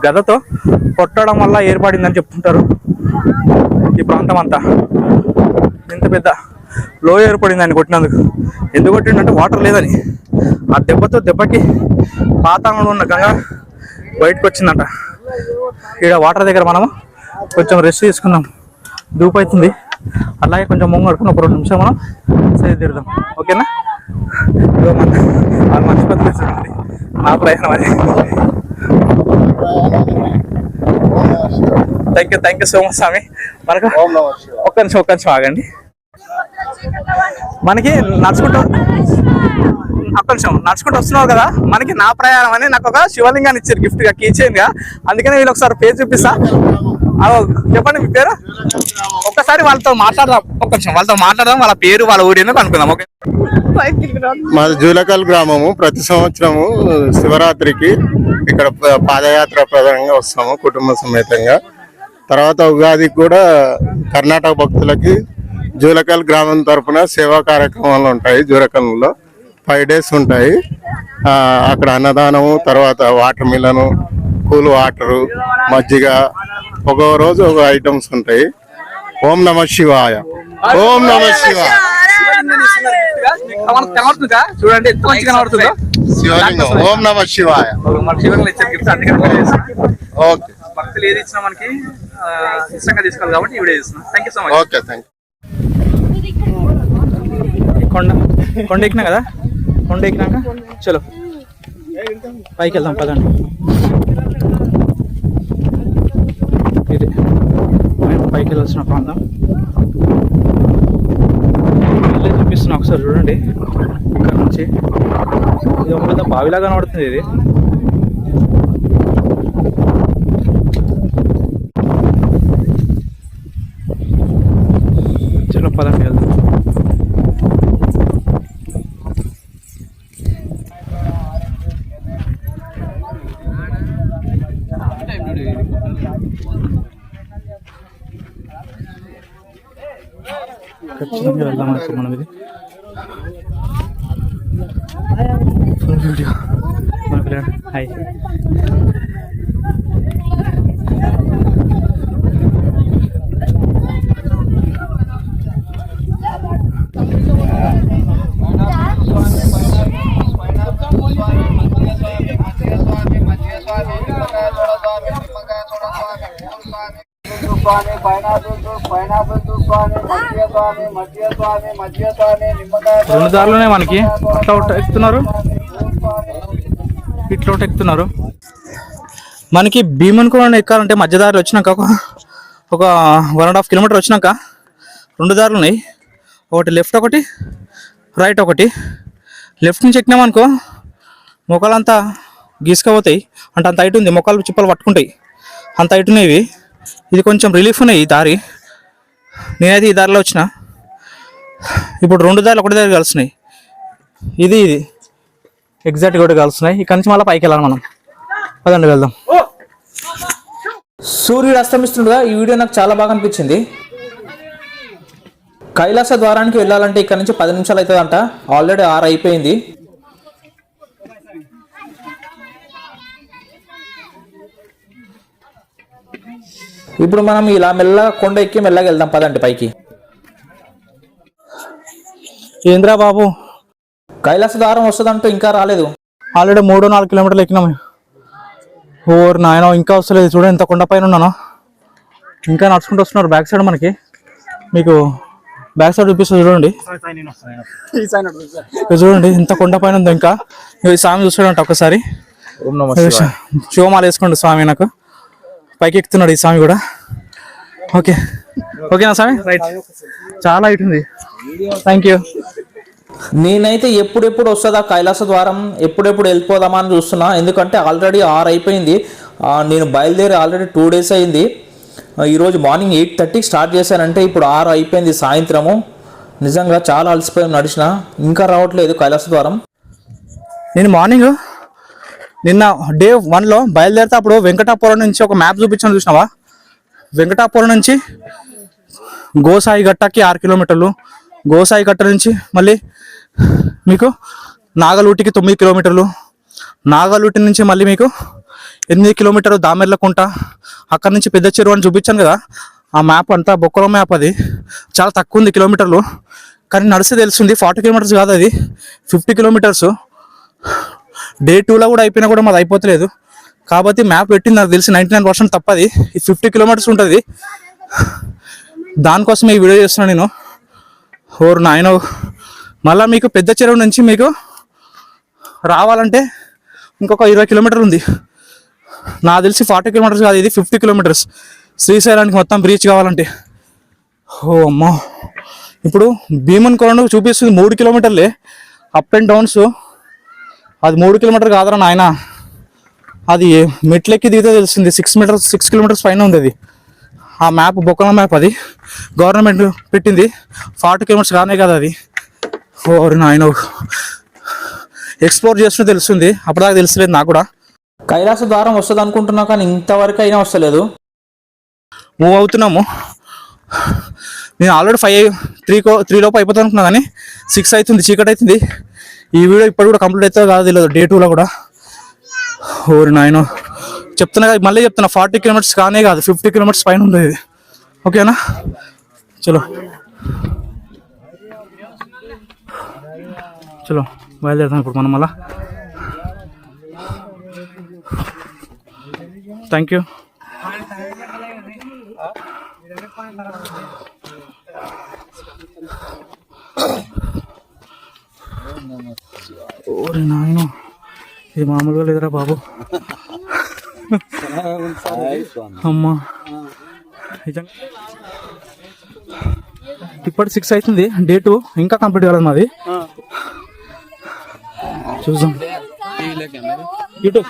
గదతో కొట్టడం వల్ల ఏర్పడిందని చెప్తుంటారు. ఈ ప్రాంతం అంతా ఇంత పెద్ద లోయ ఏర్పడింది ఆయన కొట్టినందుకు. ఎందుకు కొట్టిండంటే వాటర్ లేదని. ఆ దెబ్బకి పాతాళంలో ఉన్న గంగ బయటకు వచ్చిందంట. ఇక్కడ వాటర్ దగ్గర మనము కొంచెం రెస్ట్ తీసుకుందాం, దూపు అవుతుంది. అలాగే కొంచెం మొంగు కడుకుని ఒక 2 నిమిషాలు మనం సేద తీరుదాం, ఓకేనా? మంచి పద్ధతి చూడండి, నా ప్రయాణం అది. థ్యాంక్ యూ సో మచ్ స్వామి. మనకు ఒక్క నిమిషం ఆగండి. మనకి నడుచుకుంటూ వస్తున్నావు కదా, మనకి నా ప్రయాణం అని నాకు ఒక శివలింగాన్ని ఇచ్చారు గిఫ్ట్ గా, కీచైన్ గా. అందుకని వీళ్ళు ఒకసారి పేరు చూపిస్తా. చెప్పండి మీ పేరు. ఒక్కసారి వాళ్ళతో మాట్లాడదాం, వాళ్ళ పేరు, వాళ్ళ ఊరు ఎందుకు అనుకుందాం. ఓకే, మాది జూలకల్ గ్రామము. ప్రతి సంవత్సరము శివరాత్రికి ఇక్కడ పాదయాత్ర ప్రధానంగా వస్తాము కుటుంబ సమేతంగా. తర్వాత ఉగాదికి కూడా కర్ణాటక భక్తులకి జూలకల్ గ్రామం తరఫున సేవా కార్యక్రమాలు ఉంటాయి. జూలకల్లో 5 days ఉంటాయి. అక్కడ అన్నదానము, తర్వాత వాటర్ మిలను, కూల్ వాటరు, మజ్జిగ, ఒక రోజు ఒక ఐటమ్స్ ఉంటాయి. ఓం నమ శివాయ. చూడండి ఎంత మంచిగా కనబడుతుందో శివలింగం. ఓం నమ శివాయ. మన శివలింగం ఇచ్చారు గిఫ్ట్, అందుకని ఓకే. భక్తులు ఏది ఇచ్చినా మనకి ఇష్టంగా తీసుకోవాలి కాబట్టి ఇవిడే ఇస్తున్నాం. Thank you so much. Okay, thank you. కొండ ఎక్కినా కదా, కొండ ఎక్కినాక చలో పైకి వెళ్దాం పదండి. ఇది మేము పైకి వెళ్ళాల్సిన ప్రాంతం, చూపిస్తున్నా ఒకసారి చూడండి. ఇక్కడ నుంచి ఇది ఒక పెద్ద బావిలాగా కనబడుతుంది. ఇది చలో పదండి వెళ్దాం. ఖచ్చితంగా వెళ్దాం అనుకో మనం. ఇది ఫుల్ వీడియో మన పిల్లలు. హాయ్, పైనాపిల్ రెండు దారులునే మనకి అట్లా ఒకటి ఎక్కుతున్నారు, ఇట్లా ఒకటి ఎక్కుతున్నారు. మనకి భీమన్ కూడా ఎక్కాలంటే మధ్య దారిలో వచ్చినాక ఒక 1.5 కిలోమీటర్ వచ్చినాక రెండు దారులు ఉన్నాయి. ఒకటి లెఫ్ట్, ఒకటి రైట్. ఒకటి లెఫ్ట్ నుంచి ఎక్కినామనుకో మొక్కలంతా గీసుకపోతాయి, అంటే అంత హైట్ ఉంది, మొక్కలు చిప్పలు పట్టుకుంటాయి, అంత హైట్ ఉన్నాయి ఇవి. ఇది కొంచెం రిలీఫ్ ఉన్నాయి ఈ దారి. నేనైతే ఈ దారిలో వచ్చిన. ఇప్పుడు రెండు దారులు ఒకటి దారి కలుస్తున్నాయి, ఇది ఎగ్జాక్ట్గా ఒకటి కలుస్తున్నాయి. ఇక్కడ నుంచి మళ్ళీ పైకి వెళ్ళాలి మనం. పదండి వెళ్దాం. సూర్యుడు అస్తమిస్తుండగా ఈ వీడియో నాకు చాలా బాగా అనిపించింది. కైలాస ద్వారానికి వెళ్ళాలంటే ఇక్కడ నుంచి 10 నిమిషాలు అవుతుందంట. ఆల్రెడీ 6 అయిపోయింది. ఇప్పుడు మనం ఇలా మెల్లగా కొండ ఎక్కి మెల్లగా వెళ్దాం. పదండి పైకి. ఏంద్రా బాబు, కైలాస ద్వారం వస్తుందంటూ ఇంకా రాలేదు. ఆల్రెడీ 3-4 కిలోమీటర్లు ఎక్కినాము. ఓర్ నాయన, ఇంకా వస్తలేదు. చూడండి ఎంత కొండ పైన ఉన్నానో. ఇంకా నడుచుకుంటూ వస్తున్నారు బ్యాక్ సైడ్. మనకి మీకు బ్యాక్ సైడ్ చూపిస్తుంది చూడండి. చూడండి ఎంత కొండ పైన ఉందో. ఇంకా ఈ స్వామి చూస్తాడంట ఒకసారి. శివమాల వేసుకోండి స్వామి. నాకు పైకి ఎక్కుతున్నాడు ఈ స్వామి కూడా. ఓకేనా స్వామి? రైట్. చాలా హైట్ ఉంది. Thank you. నేనైతే ఎప్పుడెప్పుడు వస్తుందా కైలాస ద్వారం, ఎప్పుడెప్పుడు వెళ్ళిపోదామా అని చూస్తున్నా. ఎందుకంటే ఆల్రెడీ 6 అయిపోయింది. నేను బయలుదేరి ఆల్రెడీ 2 డేస్ అయింది. ఈరోజు మార్నింగ్ 8:30కి స్టార్ట్ చేశానంటే ఇప్పుడు 6 అయిపోయింది సాయంత్రము. నిజంగా చాలా అలసిపోయి నడిచిన, ఇంకా రావట్లేదు కైలాస ద్వారం. నేను మార్నింగ్ నిన్న డే 1లో బయలుదేరితే అప్పుడు వెంకటాపురం నుంచి ఒక మ్యాప్ చూపించాను, చూసినావా? వెంకటాపురం నుంచి గోసాయి గట్టకి 6 కిలోమీటర్లు, గోసాయి గట్ట నుంచి మళ్ళీ మీకు నాగలూటికి 9 కిలోమీటర్లు, నాగలూటి నుంచి మళ్ళీ మీకు 8 కిలోమీటర్లు దామెర్లకుంట, అక్కడ నుంచి పెద్ద చెరువు అని చూపించాను కదా. ఆ మ్యాప్ అంతా బొక్కల మ్యాప్. అది చాలా తక్కువ ఉంది కిలోమీటర్లు, కానీ నడిస్తే తెలుస్తుంది 40 కిలోమీటర్స్ కాదు, అది 50 కిలోమీటర్స్. డే 2లో కూడా అయిపోయినా కూడా మాది అయిపోతలేదు. కాబట్టి మ్యాప్ పెట్టింది నాకు తెలిసి 99% తప్పది. ఈ 50 కిలోమీటర్స్ ఉంటుంది. దానికోసమే ఈ వీడియో చేస్తున్నాను నేను. ఓర్ నాయన, మళ్ళీ మీకు పెద్ద చెరువు నుంచి మీకు రావాలంటే ఇంకొక 20 కిలోమీటర్లు ఉంది. నాకు తెలిసి 40 కిలోమీటర్స్ కాదు, ఇది 50 కిలోమీటర్స్ శ్రీశైలానికి మొత్తం రీచ్ కావాలంటే. ఓ అమ్మా, ఇప్పుడు భీమన్ కొలను చూపిస్తుంది 3 కిలోమీటర్లే అప్ అండ్ డౌన్స్. అది 3 కిలోమీటర్ కాదరా నాయన, అది మెట్లెక్కి దిగితే తెలిసింది 6 కిలోమీటర్స్ పైన ఉంది. అది ఆ మ్యాప్ బొక్కల మ్యాప్, అది గవర్నమెంట్ పెట్టింది. 40 కిలోమీటర్స్ కానే కదా అది. ఓర్ నాయన, ఎక్స్ప్లోర్ చేస్తుంటే తెలుస్తుంది, అప్పటిదాకా తెలిసలేదు నాకు కూడా. కైలాస ద్వారం వస్తుంది అనుకుంటున్నా, కానీ ఇంతవరకు అయినా వస్తలేదు. మూవ్ అవుతున్నాము. నేను ఆల్రెడీ 3 లోపు అయిపోతాను అనుకున్నా, కానీ 6 అవుతుంది, చీకటి అవుతుంది. ఈ వీడియో ఇప్పుడు కూడా కంప్లీట్ అవుతుందో కాదు తెలియదు, డే 2లో కూడా. ఓరి నాయన, చెప్తున్నా కదా, మళ్ళీ చెప్తున్నా, 40 కిలోమీటర్స్ కానే కాదు, 50 కిలోమీటర్స్ పైన ఉంటుంది. ఓకేనా? చలో చలో బయలుదేరుతాం ఇప్పుడు మనం మళ్ళా. Thank you. ఓరి నాయన, ఇది మామూలుగా లేదురా బాబు. అమ్మా, ఇప్పటి 6 అవుతుంది, డే 2 ఇంకా కంప్లీట్ కాలేదు మాది. చూద్దాం. యూట్యూబ్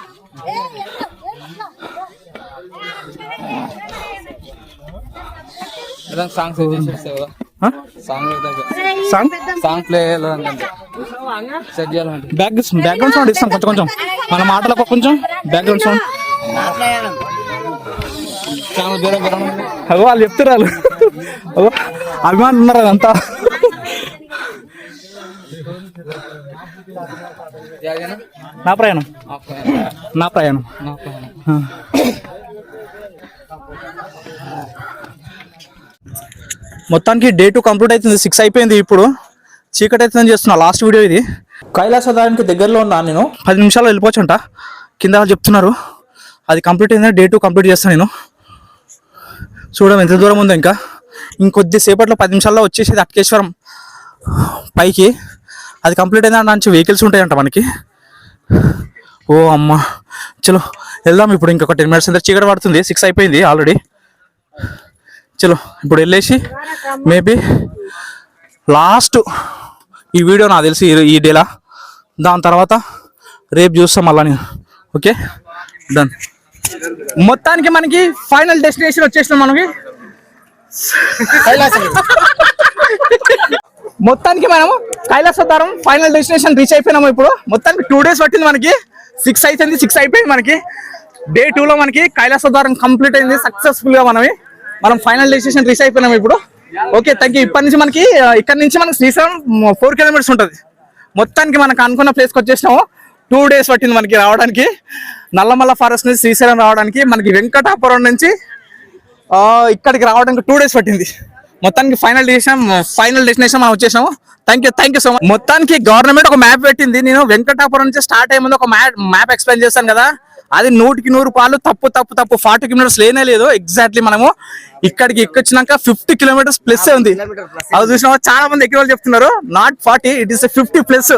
బ్యాక్గ్రౌండ్ సౌండ్ ఇస్తాం కొంచెం మన మాటలకు, కొంచెం బ్యాక్గ్రౌండ్ సౌండ్. అగో వాళ్ళు చెప్తున్నారు, అగో అభిమానులు ఉన్నారు అదంతా. నా ప్రయాణం. మొత్తానికి డే 2 కంప్లీట్ అవుతుంది, 6 అయిపోయింది. ఇప్పుడు చీకటి అవుతుందని చేస్తున్నా. లాస్ట్ వీడియో ఇది. కైలాసదానికి దగ్గరలో ఉన్నాను నేను. 10 నిమిషాల్లో వెళ్ళిపోవచ్చు అంట కింద వాళ్ళు చెప్తున్నారు. అది కంప్లీట్ అయిందని డే 2 కంప్లీట్ చేస్తాను నేను. చూడడం ఎంత దూరం ఉందో ఇంకా. ఇంకొద్ది సేపట్లో 10 నిమిషాల్లో వచ్చేసేది అట్కేశ్వరం పైకి. అది కంప్లీట్ అయిందంటే మంచి వెహికల్స్ ఉంటాయంట మనకి. ఓ అమ్మ, చలో వెళ్దాం ఇప్పుడు. ఇంకొక 10 మినిట్స్ అంతా చీకటి పడుతుంది, 6 అయిపోయింది ఆల్రెడీ. చలో ఇప్పుడు వెళ్ళేసి మేబీ లాస్ట్ ఈ వీడియో నాకు తెలిసి ఈ డేలా, దాని తర్వాత రేపు చూస్తాం మళ్ళా నేను. Okay done. మొత్తానికి మనకి ఫైనల్ డెస్టినేషన్ వచ్చేసినాం మనకి. మొత్తానికి మనము కైలాసధారం ఫైనల్ డెస్టినేషన్ రీచ్ అయిపోయినాము. ఇప్పుడు మొత్తానికి 2 days పట్టింది మనకి. 6 అవుతుంది, 6 అయిపోయింది మనకి. Day 2 లో మనకి కైలాసధారం కంప్లీట్ అయింది సక్సెస్ఫుల్ గా. మనం ఫైనల్ డెస్టినేషన్ రీచ్ అయిపోయినాము ఇప్పుడు. Okay thank you. ఇప్పటి నుంచి మనకి ఇక్కడ నుంచి మనకి శ్రీశైలం 4 kilometers ఉంటుంది. మొత్తానికి మనకు అనుకున్న ప్లేస్కి వచ్చేసినాము. 2 days పట్టింది మనకి రావడానికి. నల్లమల్ల ఫారెస్ట్ నుంచి శ్రీశైలం రావడానికి. మనకి వెంకటాపురం నుంచి ఇక్కడికి రావడానికి 2 days పట్టింది. మొత్తానికి ఫైనల్ డెస్టినేషన్ మనం వచ్చేసాము. Thank you so much. మొత్తానికి గవర్నమెంట్ ఒక మ్యాప్ పెట్టింది. నేను వెంకటాపురం నుంచి స్టార్ట్ అయ్యే ముందు ఒక మ్యాప్ ఎక్స్ప్లెయిన్ చేస్తాను కదా, అది 100కి 100 తప్పు 40 kilometers లేనే లేదు. ఎగ్జాక్ట్లీ మనము ఇక్కడికి ఎక్కొచ్చినాక 50 kilometers ప్లస్ ఉంది. అది చూసిన చాలా మంది ఎక్కిన వాళ్ళు చెప్తున్నారు, not 40, it is 50 plus.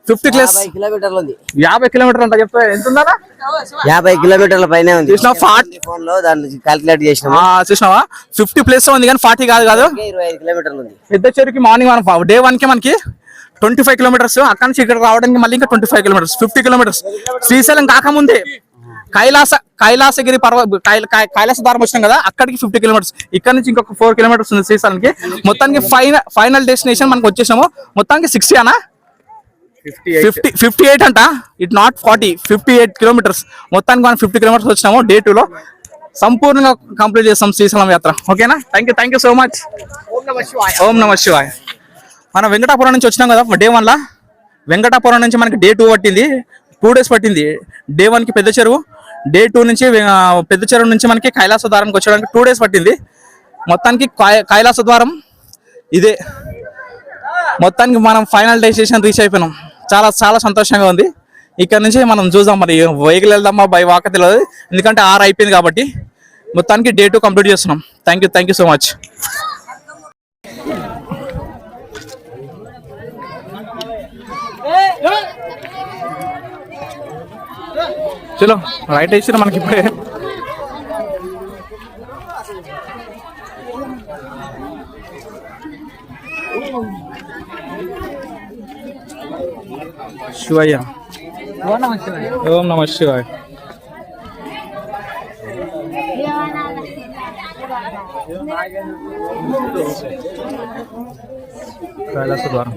50 plus 50 kilometers అంట చెప్తా. ఎంత ఉందా? 50 kilometers పైన ఉంది. చూసినావా? ఫోన్ లో దాన్ని క్యాలిక్యులేట్ చేసినాము. చూసినావా? 50 ప్లస్ ఉంది కానీ 40 కాదు. 25 kilometers ఉంది. పెద్ద చెరువుకి మార్నింగ్ మనం Day 1 కి మనకి 25 kilometers. అక్కడ నుంచి ఇక్కడ రావడానికి మళ్ళీ ఇంకా 25 kilometers, 50 kilometers. శ్రీశైలం కాకముందే కైలాసగిరి కైలాసధారం వచ్చినాం కదా, అక్కడికి 50 kilometers. ఇక్కడ నుంచి ఇంకొక 4 kilometers ఉంది శ్రీశైలంకి. మొత్తానికి ఫైనల్ డెస్టినేషన్ మనకు వచ్చేసాము. మొత్తానికి 60 అనా 58 అంట, ఇట్ నాట్ 40, 58 kilometers. మొత్తానికి మనం 50 kilometers వచ్చినాము. Day 2 లో సంపూర్ణంగా కంప్లీట్ చేస్తాం శ్రీశైలం యాత్ర. ఓకేనా? Thank you so much. ఓం నమ శివాయ. మనం వెంకటాపురం నుంచి వచ్చినాం కదా Day 1 లా. వెంకటాపురం నుంచి మనకి Day 2 పట్టింది, 2 days పట్టింది. Day 1 కి పెద్ద చెరువు, Day 2 నుంచి పెద్ద చెరువు నుంచి మనకి కైలాసధారంకి వచ్చడానికి 2 days పట్టింది. మొత్తానికి కైలాసద్వారం ఇదే. మొత్తానికి మనం ఫైనల్ డెస్టినేషన్ రీచ్ అయిపోయినాం. చాలా చాలా సంతోషంగా ఉంది. ఇక్కడ నుంచి మనం చూద్దాం మరి వెహికల్ వెళ్దామా బై వాక తెలియదు, ఎందుకంటే 6 అయిపోయింది కాబట్టి. మొత్తానికి Day 2 కంప్లీట్ చేస్తున్నాం. Thank you so much. చలో రైట్ వేసినా మనకి ఇప్పుడే. శివయ్య. ఓం నమ శివాయ. కైలాసద్వారం.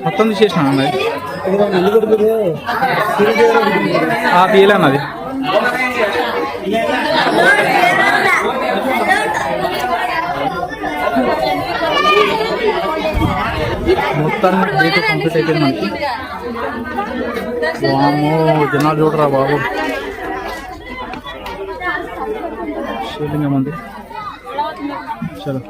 మొత్తం తీసేసిన తీయలే అన్నది. మొత్తాన్ని డేట్ కంప్లీట్ అయిపోయింది మనకి. జనాలు చూడరా బాబు, శివలింగం ఉంది. చలో